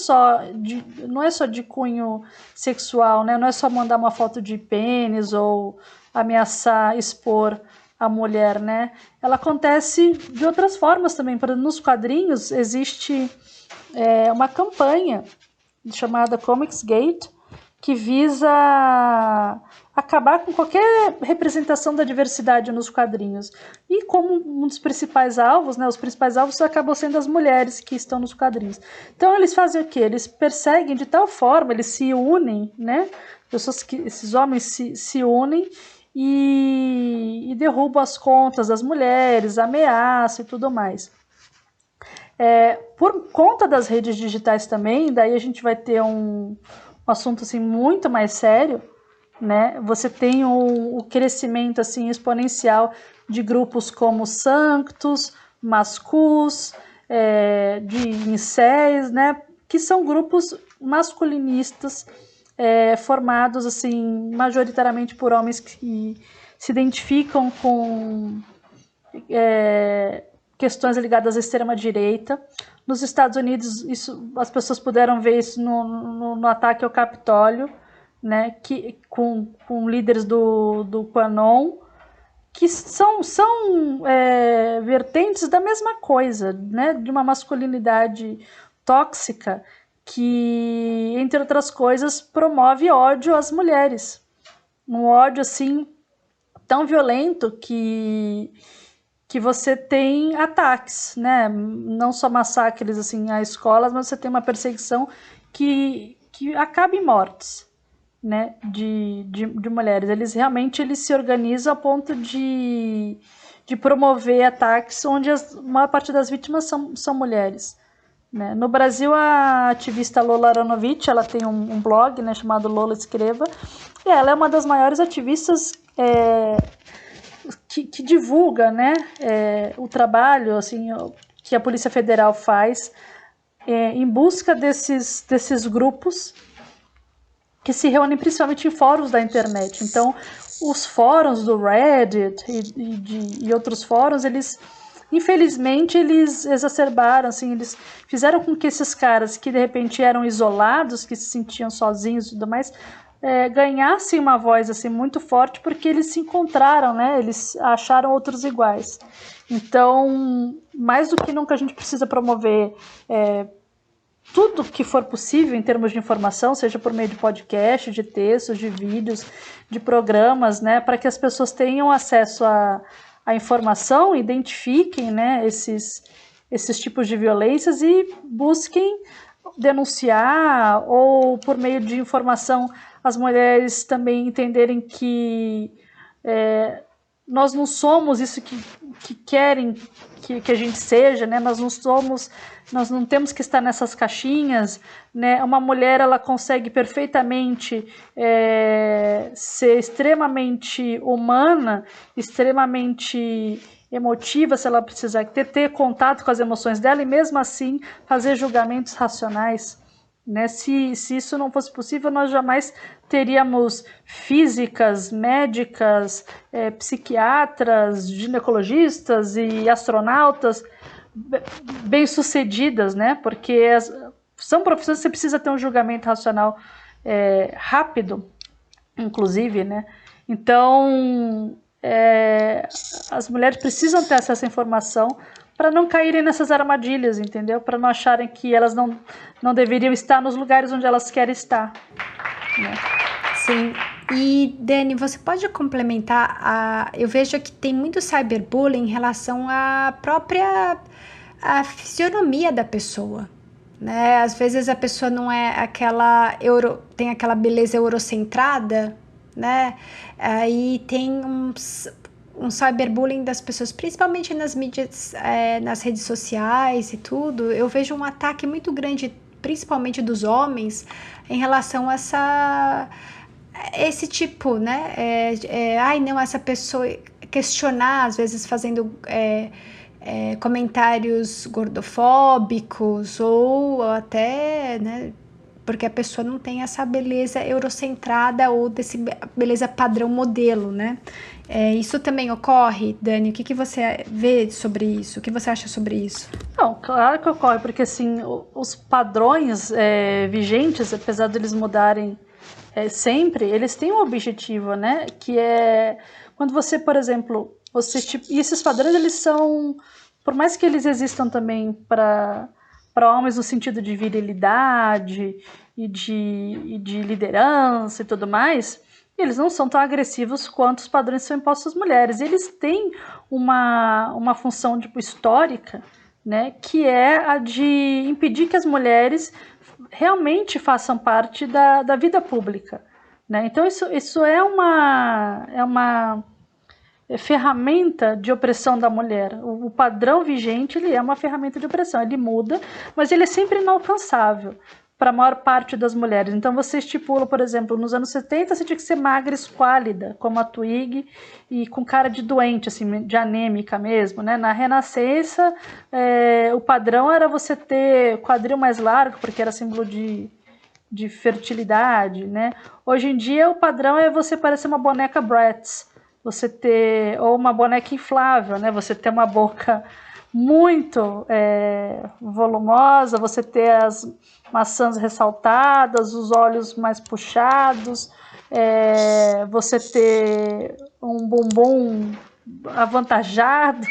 não é só de cunho sexual, né? Não é só mandar uma foto de pênis ou ameaçar expor a mulher, né? Ela acontece de outras formas também. Por exemplo, nos quadrinhos existe uma campanha chamada Comicsgate, que visa acabar com qualquer representação da diversidade nos quadrinhos. E como um dos principais alvos, né, os principais alvos acabam sendo as mulheres que estão nos quadrinhos. Então eles fazem o quê? Eles perseguem de tal forma, eles se unem, né? Esses homens se unem e derrubam as contas das mulheres, ameaçam e tudo mais. Por conta das redes digitais também, daí a gente vai ter um assunto assim, muito mais sério, né? Você tem o crescimento assim, exponencial de grupos como Sanctus, Mascus, de incéis, né? Que são grupos masculinistas formados assim, majoritariamente por homens que se identificam com questões ligadas à extrema-direita. Nos Estados Unidos, as pessoas puderam ver isso no ataque ao Capitólio, né, com líderes do QAnon, que são vertentes da mesma coisa, né, de uma masculinidade tóxica que, entre outras coisas, promove ódio às mulheres. Um ódio assim tão violento que você tem ataques, né? Não só massacres assim, a escolas, mas você tem uma perseguição que acaba em mortes, né? de mulheres. Eles se organizam a ponto de promover ataques onde a maior parte das vítimas são mulheres. Né? No Brasil, a ativista Lola Aronovitch, ela tem um blog, né, chamado Lola Escreva, e ela é uma das maiores ativistas que divulga, né, o trabalho assim, que a Polícia Federal faz em busca desses grupos que se reúnem principalmente em fóruns da internet. Então, os fóruns do Reddit e outros fóruns, infelizmente, eles exacerbaram, assim, eles fizeram com que esses caras que de repente eram isolados, que se sentiam sozinhos e tudo mais, ganhassem uma voz assim, muito forte, porque eles se encontraram, né? Eles acharam outros iguais. Então, mais do que nunca, a gente precisa promover tudo que for possível em termos de informação, seja por meio de podcast, de textos, de vídeos, de programas, né? Para que as pessoas tenham acesso a informação, identifiquem, né, esses tipos de violências e busquem denunciar, ou por meio de informação as mulheres também entenderem que nós não somos isso que querem que a gente seja, né? Nós não temos que estar nessas caixinhas, né? Uma mulher, ela consegue perfeitamente ser extremamente humana, extremamente emotiva, se ela precisar ter contato com as emoções dela, e mesmo assim fazer julgamentos racionais. Né? Se isso não fosse possível, nós jamais teríamos físicas, médicas, psiquiatras, ginecologistas e astronautas bem-sucedidas, né? Porque são profissões que você precisa ter um julgamento racional rápido, inclusive, né? Então, as mulheres precisam ter acesso à informação para não caírem nessas armadilhas, entendeu? Para não acharem que elas não deveriam estar nos lugares onde elas querem estar. Né? Sim. E, Dani, você pode complementar? Eu vejo que tem muito cyberbullying em relação à própria fisionomia da pessoa. Né? Às vezes a pessoa não é tem aquela beleza eurocentrada, né? Aí tem um cyberbullying das pessoas, principalmente nas mídias, nas redes sociais e tudo. Eu vejo um ataque muito grande, principalmente dos homens, em relação a esse tipo, né? Essa pessoa questionar, às vezes fazendo comentários gordofóbicos ou até, né? Porque a pessoa não tem essa beleza eurocentrada ou desse beleza padrão modelo, né? Isso também ocorre, Dani? O que você vê sobre isso? O que você acha sobre isso? Não, claro que ocorre, porque assim, os padrões vigentes, apesar de eles mudarem sempre, eles têm um objetivo, né? Que é quando você, por exemplo, e esses padrões, eles são, por mais que eles existam também para homens no sentido de virilidade e de liderança e tudo mais, eles não são tão agressivos quanto os padrões que são impostos às mulheres. Eles têm uma função histórica, né, que é a de impedir que as mulheres realmente façam parte da vida pública. né? Então isso é uma ferramenta de opressão da mulher. O padrão vigente, ele é uma ferramenta de opressão, ele muda, mas ele é sempre inalcançável para a maior parte das mulheres. Então você estipula, por exemplo, nos anos 70 você tinha que ser magra, esquálida, como a Twigg, e com cara de doente, assim, de anêmica mesmo, né? Na Renascença, o padrão era você ter quadril mais largo, porque era símbolo de fertilidade, né? Hoje em dia o padrão é você parecer uma boneca Bratz, você ter, ou uma boneca inflável, né? Você ter uma boca muito volumosa, você ter as maçãs ressaltadas, os olhos mais puxados, você ter um bumbum avantajado,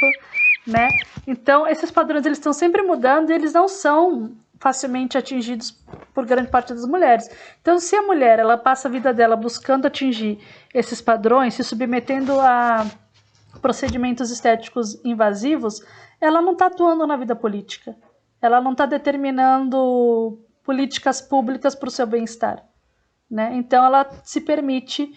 né? Então esses padrões eles estão sempre mudando e eles não são facilmente atingidos por grande parte das mulheres. Então, se a mulher ela passa a vida dela buscando atingir esses padrões, se submetendo a procedimentos estéticos invasivos, ela não está atuando na vida política. Ela não está determinando políticas públicas para o seu bem-estar, né? Então, ela se permite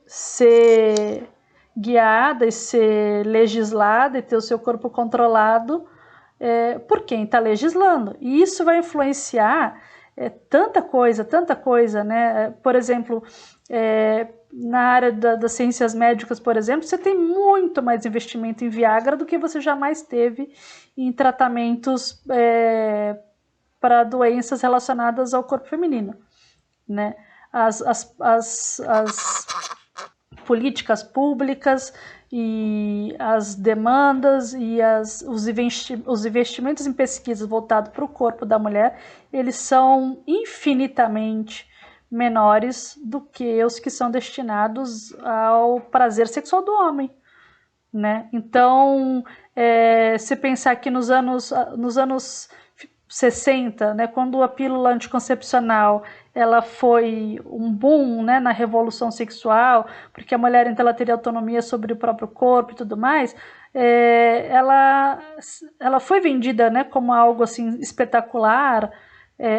ser guiada e ser legislada e ter o seu corpo controlado por quem está legislando. E isso vai influenciar tanta coisa, né? Por exemplo, na área das ciências médicas, por exemplo, você tem muito mais investimento em Viagra do que você jamais teve em tratamentos para doenças relacionadas ao corpo feminino, né? As políticas públicas e as demandas e os investimentos em pesquisa voltados para o corpo da mulher, eles são infinitamente menores do que os que são destinados ao prazer sexual do homem, né? Então, se pensar que nos anos 60, né, quando a pílula anticoncepcional ela foi um boom, né, na revolução sexual, porque a mulher então ela teria autonomia sobre o próprio corpo e tudo mais, ela foi vendida, né, como algo assim espetacular,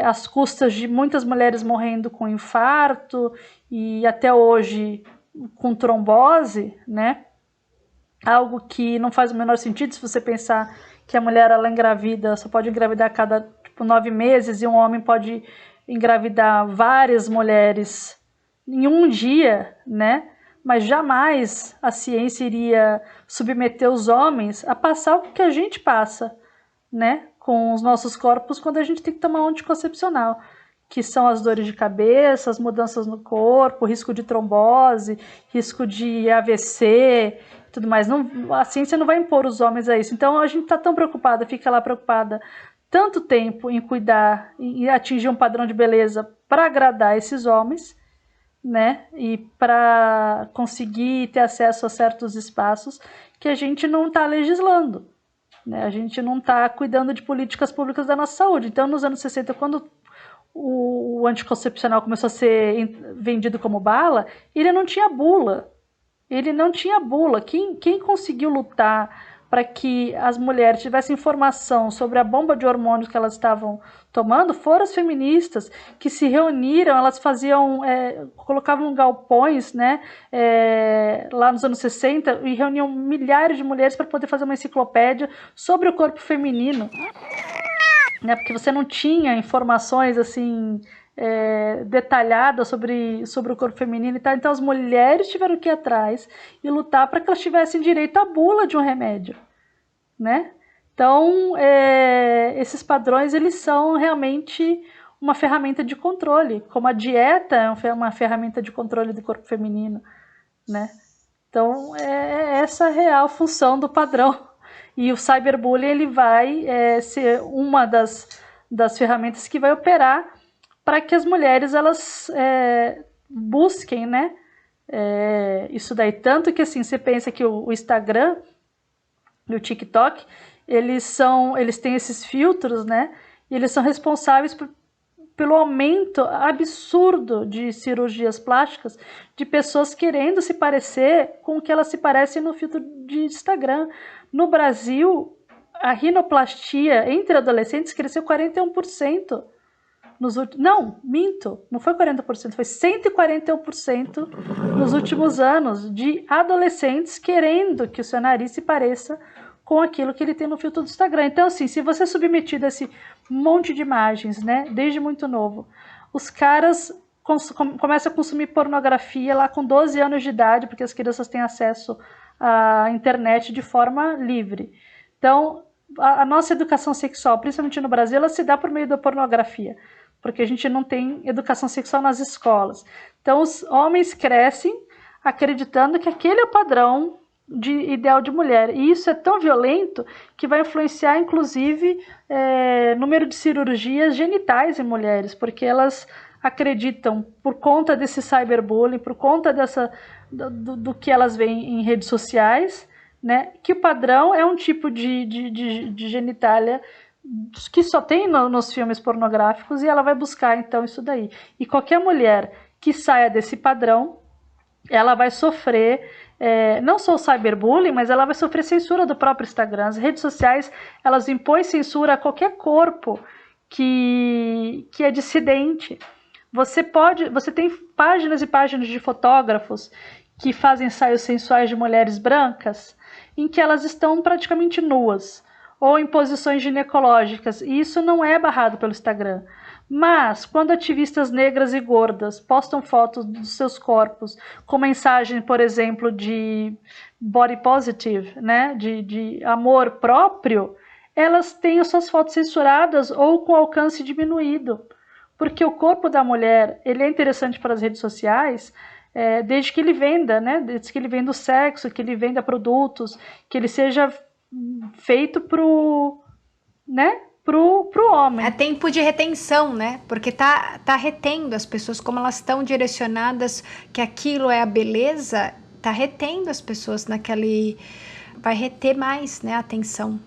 às custas de muitas mulheres morrendo com infarto e até hoje com trombose, né? Algo que não faz o menor sentido se você pensar que a mulher ela engravida, só pode engravidar a cada 9 meses e um homem pode engravidar várias mulheres em um dia, né? Mas jamais a ciência iria submeter os homens a passar o que a gente passa, né? Com os nossos corpos quando a gente tem que tomar um anticoncepcional, que são as dores de cabeça, as mudanças no corpo, risco de trombose, risco de AVC, tudo mais. Não, a ciência não vai impor os homens a isso. Então a gente está tão preocupada, fica lá preocupada tanto tempo em cuidar e atingir um padrão de beleza para agradar esses homens, né? E para conseguir ter acesso a certos espaços que a gente não está legislando, né? A gente não está cuidando de políticas públicas da nossa saúde. Então, nos anos 60, quando o anticoncepcional começou a ser vendido como bala, ele não tinha bula. Ele não tinha bula. Quem conseguiu lutar para que as mulheres tivessem informação sobre a bomba de hormônios que elas estavam tomando foram as feministas que se reuniram, elas faziam, colocavam galpões, né, lá nos anos 60 e reuniam milhares de mulheres para poder fazer uma enciclopédia sobre o corpo feminino, né, porque você não tinha informações assim detalhadas sobre o corpo feminino e tal. Então as mulheres tiveram que ir atrás e lutar para que elas tivessem direito à bula de um remédio, né? Então esses padrões eles são realmente uma ferramenta de controle, como a dieta é uma ferramenta de controle do corpo feminino, né? Então essa a real função do padrão. E o cyberbullying ele vai ser uma das ferramentas que vai operar para que as mulheres elas busquem, né? Isso daí. Tanto que assim, você pensa que o Instagram e o TikTok, eles têm esses filtros, né? E eles são responsáveis pelo aumento absurdo de cirurgias plásticas de pessoas querendo se parecer com o que elas se parecem no filtro de Instagram. No Brasil, a rinoplastia entre adolescentes cresceu 41%. Não, minto, não foi 40%, foi 141% nos últimos anos de adolescentes querendo que o seu nariz se pareça com aquilo que ele tem no filtro do Instagram. Então, assim, se você é submetido a esse monte de imagens, né, desde muito novo, os caras começam a consumir pornografia lá com 12 anos de idade, porque as crianças têm acesso à internet de forma livre. Então, a nossa educação sexual, principalmente no Brasil, ela se dá por meio da pornografia, porque a gente não tem educação sexual nas escolas. Então, os homens crescem acreditando que aquele é o padrão de ideal de mulher. E isso é tão violento que vai influenciar, inclusive, número de cirurgias genitais em mulheres, porque elas acreditam, por conta desse cyberbullying, por conta do que elas veem em redes sociais, né, que o padrão é um tipo de genitália que só tem nos filmes pornográficos, e ela vai buscar, então, isso daí. E qualquer mulher que saia desse padrão, ela vai sofrer, não só o cyberbullying, mas ela vai sofrer censura do próprio Instagram. As redes sociais, elas impõem censura a qualquer corpo que é dissidente. Você tem páginas e páginas de fotógrafos que fazem ensaios sensuais de mulheres brancas, em que elas estão praticamente nuas, ou em posições ginecológicas, e isso não é barrado pelo Instagram. Mas, quando ativistas negras e gordas postam fotos dos seus corpos com mensagem, por exemplo, de body positive, né, de amor próprio, elas têm as suas fotos censuradas ou com alcance diminuído. Porque o corpo da mulher, ele é interessante para as redes sociais, desde que ele venda, né, desde que ele venda o sexo, que ele venda produtos, que ele seja feito pro homem. É tempo de retenção, né? Porque tá retendo as pessoas, como elas estão direcionadas que aquilo é a beleza, tá retendo as pessoas vai reter mais, né, a atenção.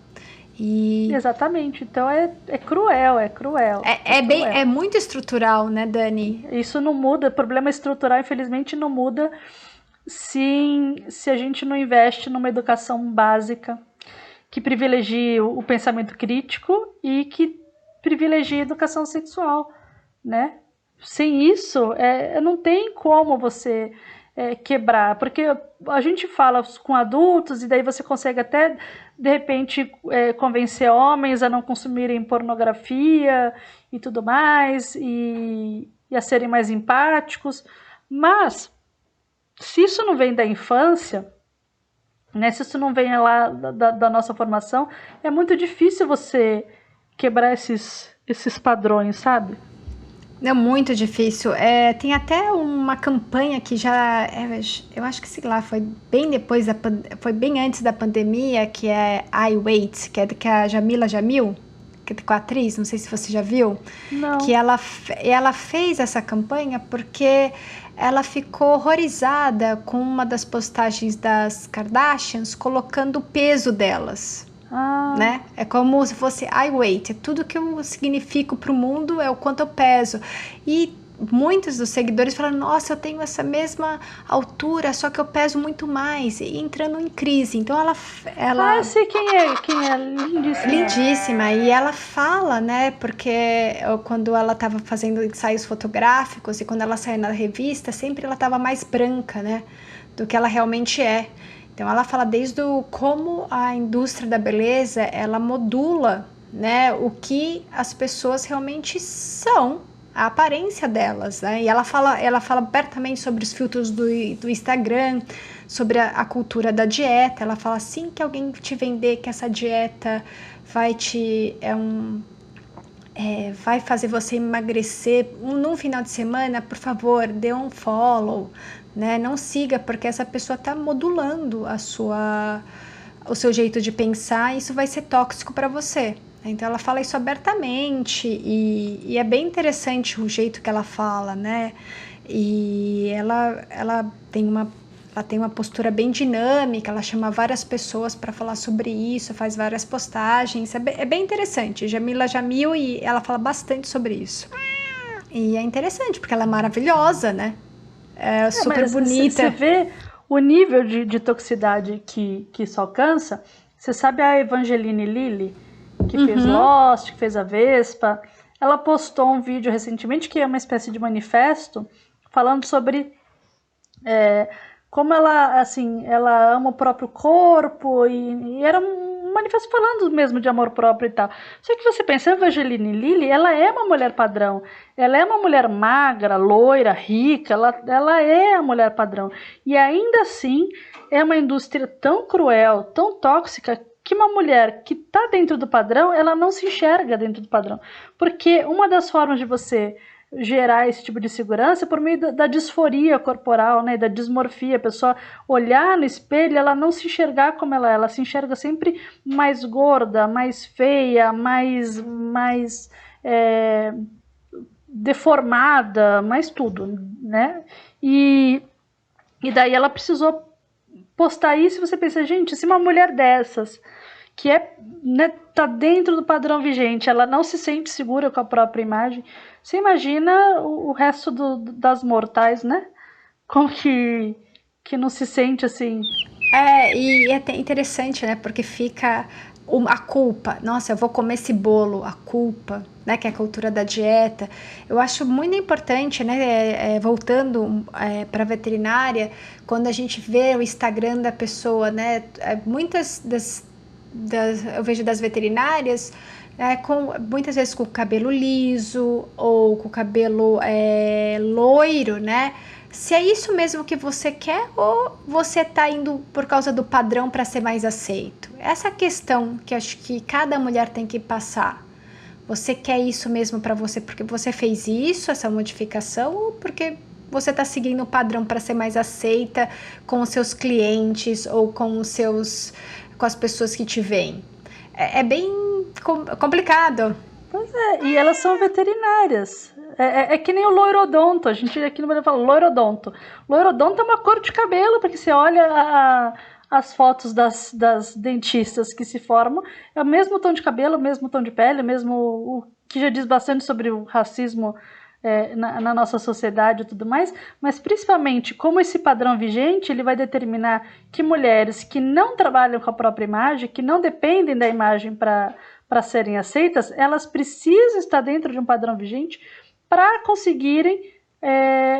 Exatamente, então é cruel. É muito estrutural, né, Dani? Isso não muda, o problema estrutural, infelizmente, não muda se a gente não investe numa educação básica que privilegie o pensamento crítico e que privilegie a educação sexual, né? Sem isso, não tem como você quebrar, porque a gente fala com adultos e daí você consegue até, de repente, convencer homens a não consumirem pornografia e tudo mais, e a serem mais empáticos, mas se isso não vem da infância, né, se isso não vem lá da nossa formação, é muito difícil você quebrar esses padrões, sabe? É muito difícil. Tem até uma campanha que já, eu acho que sei lá, foi bem antes da pandemia, que é I Wait, que é a Jamila Jamil, que é com a atriz, não sei se você já viu. Não. Que ela fez essa campanha porque ela ficou horrorizada com uma das postagens das Kardashians colocando o peso delas. Né? É como se fosse I weight, tudo que eu significo para o mundo é o quanto eu peso. E muitos dos seguidores falam: nossa, eu tenho essa mesma altura, só que eu peso muito mais, e entrando em crise. Então ela sei quem é, lindíssima. Lindíssima, e ela fala, né, porque quando ela estava fazendo ensaios fotográficos e quando ela saiu na revista, sempre ela estava mais branca, né, do que ela realmente é. Então ela fala desde como a indústria da beleza, ela modula, né, o que as pessoas realmente são, a aparência delas, né? E ela fala abertamente sobre os filtros do Instagram, sobre a cultura da dieta. Ela fala assim que alguém te vender que essa dieta vai vai fazer você emagrecer num final de semana, por favor, dê um follow, né? Não siga, porque essa pessoa está modulando o seu jeito de pensar, e isso vai ser tóxico para você. Então ela fala isso abertamente, e é bem interessante o jeito que ela fala, né? E ela tem uma postura bem dinâmica, ela chama várias pessoas para falar sobre isso, faz várias postagens, é bem interessante. Jamila Jamil, e ela fala bastante sobre isso. E é interessante, porque ela é maravilhosa, né? É super bonita. Você vê o nível de toxicidade que isso alcança. Você sabe a Evangeline Lilly, que fez Lost, que fez a Vespa? ela postou um vídeo recentemente que é uma espécie de manifesto falando sobre como ela, assim, ela ama o próprio corpo e era um manifesto falando mesmo de amor próprio e tal. Só que você pensa, a Evangeline Lilly, ela é uma mulher padrão. Ela é uma mulher magra, loira, rica, ela é a mulher padrão. E ainda assim, é uma indústria tão cruel, tão tóxica, que uma mulher que está dentro do padrão, ela não se enxerga dentro do padrão. Porque uma das formas de você gerar esse tipo de segurança por meio da disforia corporal, né, da dismorfia, a pessoa olhar no espelho, ela não se enxergar como ela se enxerga sempre mais gorda, mais feia, mais deformada, mais tudo, né, e daí ela precisou postar isso e você pensa, gente, se uma mulher dessas que né, tá dentro do padrão vigente, ela não se sente segura com a própria imagem, você imagina o resto das mortais, né? Como que não se sente assim? E é até interessante, né? Porque fica a culpa. Nossa, eu vou comer esse bolo, a culpa, né? Que é a cultura da dieta. Eu acho muito importante, né? Voltando para a veterinária, quando a gente vê o Instagram da pessoa, né? Muitas eu vejo das veterinárias muitas vezes com o cabelo liso ou com o cabelo loiro, né? Se é isso mesmo que você quer ou você tá indo por causa do padrão para ser mais aceito? Essa questão que acho que cada mulher tem que passar. Você quer isso mesmo para você porque você fez isso, essa modificação, ou porque você está seguindo o padrão para ser mais aceita com os seus clientes ou com as pessoas que te veem? É bem complicado. Pois é, e elas são veterinárias. É que nem o loirodonto. A gente aqui no Brasil fala loirodonto. Loirodonto é uma cor de cabelo, porque você olha as fotos das dentistas que se formam, é o mesmo tom de cabelo, o mesmo tom de pele, o que já diz bastante sobre o racismo na nossa sociedade e tudo mais, mas principalmente como esse padrão vigente ele vai determinar que mulheres que não trabalham com a própria imagem, que não dependem da imagem para serem aceitas, elas precisam estar dentro de um padrão vigente para conseguirem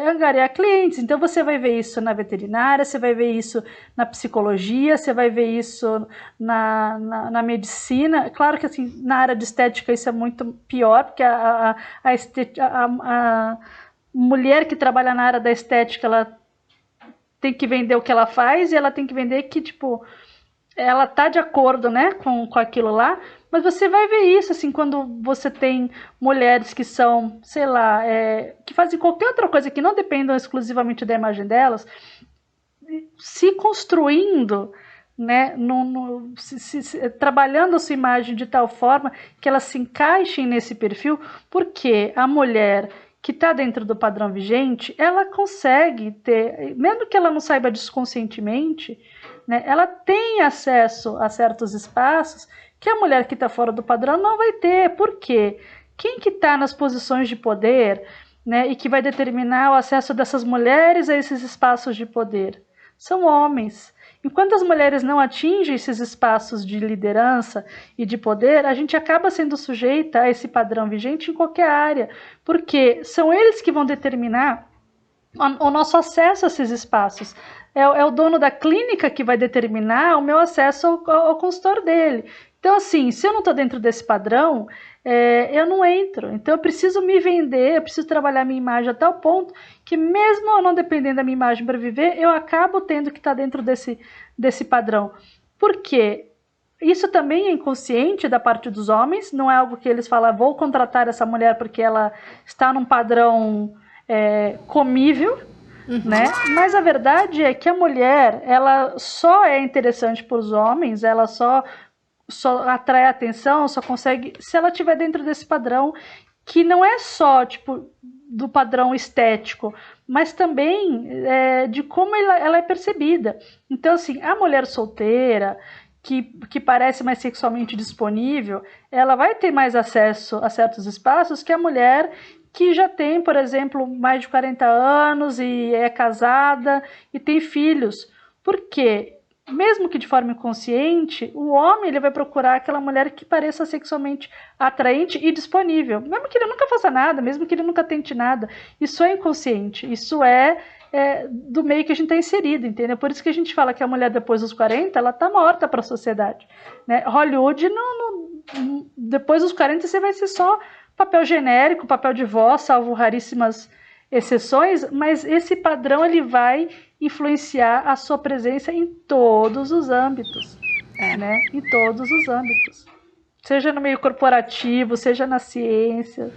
angariar clientes. Então você vai ver isso na veterinária, você vai ver isso na psicologia, você vai ver isso na medicina. Claro que assim, na área de estética isso é muito pior, porque a mulher que trabalha na área da estética, ela tem que vender o que ela faz e ela tem que vender que, tipo, ela tá de acordo, né, com aquilo lá, mas você vai ver isso, assim, quando você tem mulheres que são, sei lá, que fazem qualquer outra coisa que não dependam exclusivamente da imagem delas, se construindo, né, trabalhando a sua imagem de tal forma que elas se encaixem nesse perfil, porque a mulher que está dentro do padrão vigente, ela consegue ter, mesmo que ela não saiba disso conscientemente, né, ela tem acesso a certos espaços que a mulher que está fora do padrão não vai ter. Por quê? Quem que está nas posições de poder, né, e que vai determinar o acesso dessas mulheres a esses espaços de poder? São homens. Enquanto as mulheres não atingem esses espaços de liderança e de poder, a gente acaba sendo sujeita a esse padrão vigente em qualquer área, porque são eles que vão determinar o nosso acesso a esses espaços. É o dono da clínica que vai determinar o meu acesso ao consultório dele. Então, assim, se eu não estou dentro desse padrão, eu não entro. Então, eu preciso me vender, eu preciso trabalhar minha imagem a tal ponto que, mesmo eu não dependendo da minha imagem para viver, eu acabo tendo que estar dentro desse padrão. Por quê? Isso também é inconsciente da parte dos homens, não é algo que eles falam, vou contratar essa mulher porque ela está num padrão comível, né? Mas a verdade é que a mulher, ela só é interessante para os homens, ela só atrai atenção, só consegue se ela estiver dentro desse padrão, que não é só tipo do padrão estético, mas também de como ela é percebida. Então, assim, a mulher solteira, que parece mais sexualmente disponível, ela vai ter mais acesso a certos espaços que a mulher que já tem, por exemplo, mais de 40 anos e é casada e tem filhos. Por quê? mesmo que de forma inconsciente, o homem ele vai procurar aquela mulher que pareça sexualmente atraente e disponível. Mesmo que ele nunca faça nada, mesmo que ele nunca tente nada. Isso é inconsciente, isso é do meio que a gente está inserido, entendeu? Por isso que a gente fala que a mulher depois dos 40, ela está morta para a sociedade. Né? Hollywood, depois dos 40 você vai ser só papel genérico, papel de vó, salvo raríssimas exceções, mas esse padrão ele vai influenciar a sua presença em todos os âmbitos, né? Em todos os âmbitos. Seja no meio corporativo, seja na ciência.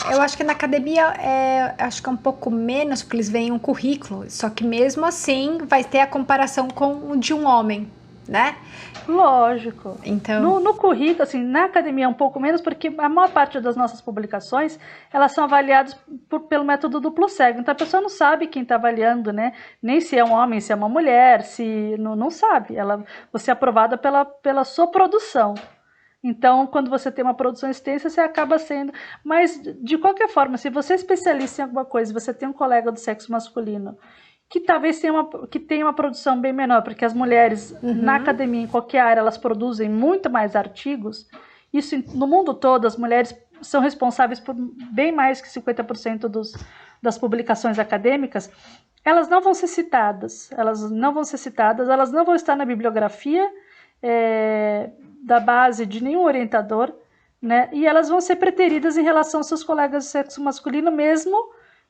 Eu acho que na academia acho que é um pouco menos, porque eles veem um currículo, só que mesmo assim vai ter a comparação com o de um homem, né? Lógico. Então... No currículo, assim, na academia é um pouco menos, porque a maior parte das nossas publicações, elas são avaliadas pelo método duplo cego. Então a pessoa não sabe quem está avaliando, né? Nem se é um homem, se é uma mulher, se não sabe. Você é aprovada pela sua produção. Então, quando você tem uma produção extensa, você acaba sendo... Mas, de qualquer forma, se você é especialista em alguma coisa, você tem um colega do sexo masculino que talvez tenha uma produção bem menor, porque as mulheres, na academia, em qualquer área, elas produzem muito mais artigos. Isso, no mundo todo, as mulheres são responsáveis por bem mais que 50% das publicações acadêmicas. Elas não vão ser citadas, elas não vão estar na bibliografia da base de nenhum orientador, né? E elas vão ser preteridas em relação aos seus colegas de sexo masculino, mesmo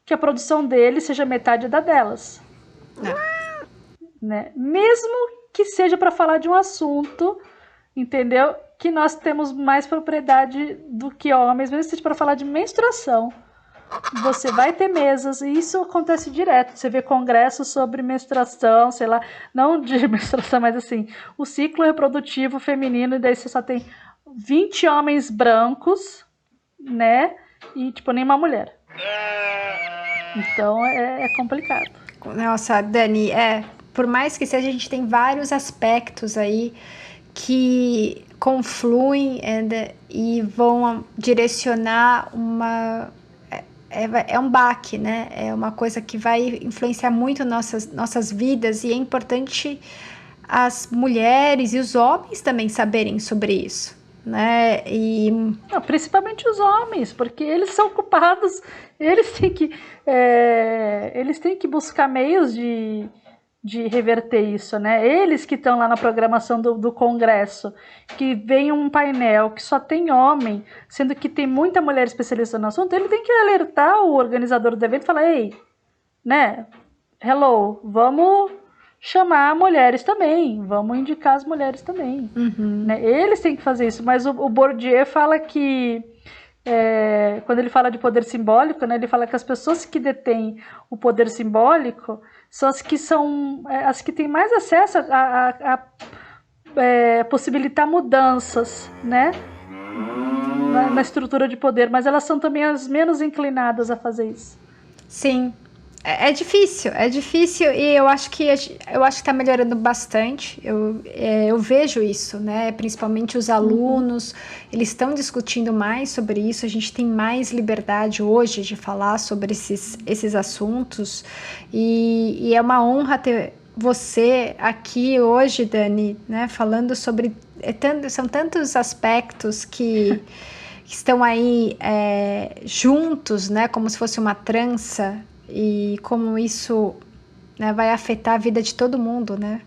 que a produção deles seja metade da delas. Né? Mesmo que seja para falar de um assunto, entendeu? Que nós temos mais propriedade do que homens, mesmo que seja para falar de menstruação. Você vai ter mesas, e isso acontece direto. Você vê congressos sobre menstruação, sei lá, não de menstruação, mas assim, o ciclo reprodutivo feminino, e daí você só tem 20 homens brancos, né? E, tipo, nenhuma mulher. Então, é complicado. Nossa, Dani, por mais que seja, a gente tem vários aspectos aí que confluem e vão direcionar é um baque, né? É uma coisa que vai influenciar muito nossas vidas, e é importante as mulheres e os homens também saberem sobre isso, né? Não, principalmente os homens, porque eles são culpados, eles têm que buscar meios de reverter isso, né? Eles que estão lá na programação do Congresso, que vem um painel que só tem homem, sendo que tem muita mulher especialista no assunto, ele tem que alertar o organizador do evento e falar, ei, né? Hello, vamos chamar mulheres também, vamos indicar as mulheres também. Né? Eles têm que fazer isso, mas o Bourdieu fala que quando ele fala de poder simbólico, né, ele fala que as pessoas que detêm o poder simbólico são as que têm mais acesso a possibilitar mudanças, né, na estrutura de poder, mas elas são também as menos inclinadas a fazer isso. Sim. É difícil, e eu acho que está melhorando bastante. Eu vejo isso, né? Principalmente os alunos, eles estão discutindo mais sobre isso. A gente tem mais liberdade hoje de falar sobre esses assuntos, e é uma honra ter você aqui hoje, Dani, né? Falando sobre são tantos aspectos que estão aí juntos, né? Como se fosse uma trança. E como isso, né, vai afetar a vida de todo mundo, né?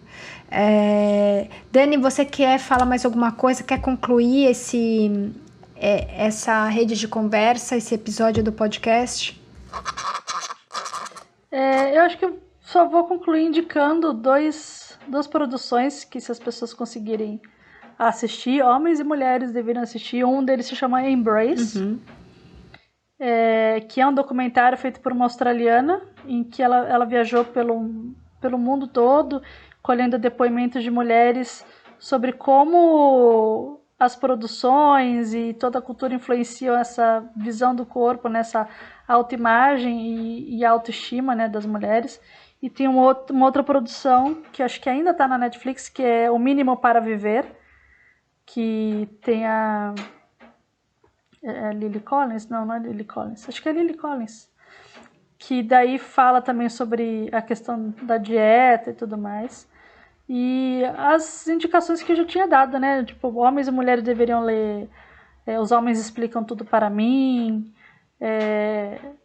Dani, você quer falar mais alguma coisa? Quer concluir essa rede de conversa, esse episódio do podcast? Eu acho que eu só vou concluir indicando duas produções que, se as pessoas conseguirem assistir, homens e mulheres deveriam assistir. Um deles se chama Embrace. Que é um documentário feito por uma australiana, em que ela viajou pelo mundo todo, colhendo depoimentos de mulheres sobre como as produções e toda a cultura influenciam essa visão do corpo, nessa autoimagem e autoestima, né, das mulheres. E tem uma outra produção, que acho que ainda está na Netflix, que é O Mínimo para Viver, que tem a... Lily Collins? Não é Lily Collins. Acho que é Lily Collins. Que daí fala também sobre a questão da dieta e tudo mais. e as indicações que eu já tinha dado, né? Tipo, homens e mulheres deveriam ler Os Homens Explicam Tudo para Mim,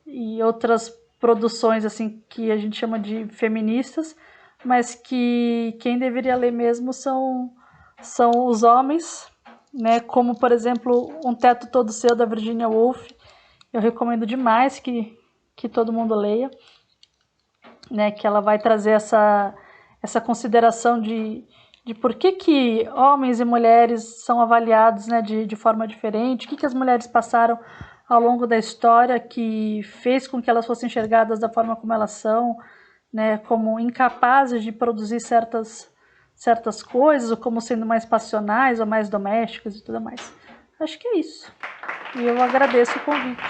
e outras produções assim que a gente chama de feministas, mas que quem deveria ler mesmo são os homens, né? Como, por exemplo, Um Teto Todo Seu, da Virginia Woolf. Eu recomendo demais que todo mundo leia, né? Que ela vai trazer essa consideração de por que homens e mulheres são avaliados, né, de forma diferente, o que as mulheres passaram ao longo da história que fez com que elas fossem enxergadas da forma como elas são, né, como incapazes de produzir certas coisas, ou como sendo mais passionais ou mais domésticas e tudo mais. Acho que é isso. E eu agradeço o convite.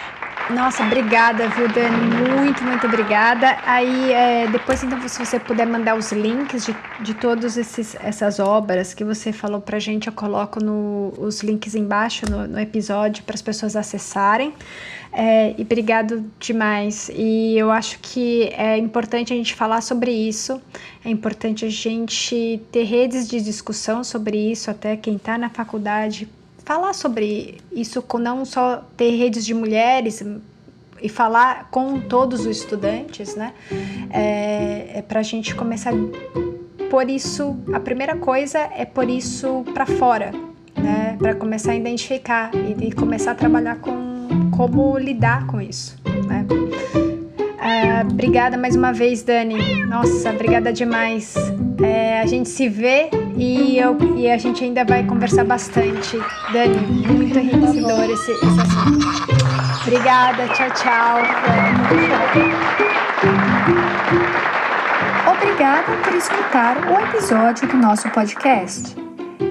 Nossa, obrigada, viu, Dani? Muito, muito obrigada. Aí, depois, então, se você puder mandar os links de todas essas obras que você falou pra gente, eu coloco os links embaixo no episódio para as pessoas acessarem. E obrigado demais. E eu acho que é importante a gente falar sobre isso, é importante a gente ter redes de discussão sobre isso, até quem está na faculdade, falar sobre isso, não só ter redes de mulheres e falar com todos os estudantes, né? Para a gente começar por isso, a primeira coisa é por isso para fora, né? Para começar a identificar e começar a trabalhar com como lidar com isso, né? Obrigada mais uma vez, Dani. Nossa, obrigada demais. A gente se vê e a gente ainda vai conversar bastante. Dani, muito enriquecedor esse assunto. Obrigada, tchau, tchau. Obrigada por escutar o episódio do nosso podcast.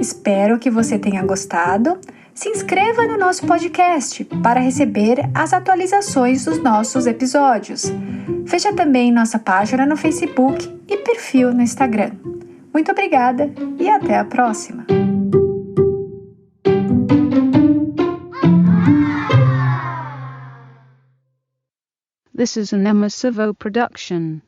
Espero que você tenha gostado. Se inscreva no nosso podcast para receber as atualizações dos nossos episódios. Veja também nossa página no Facebook e perfil no Instagram. Muito obrigada e até a próxima! This is an Emma Savo production.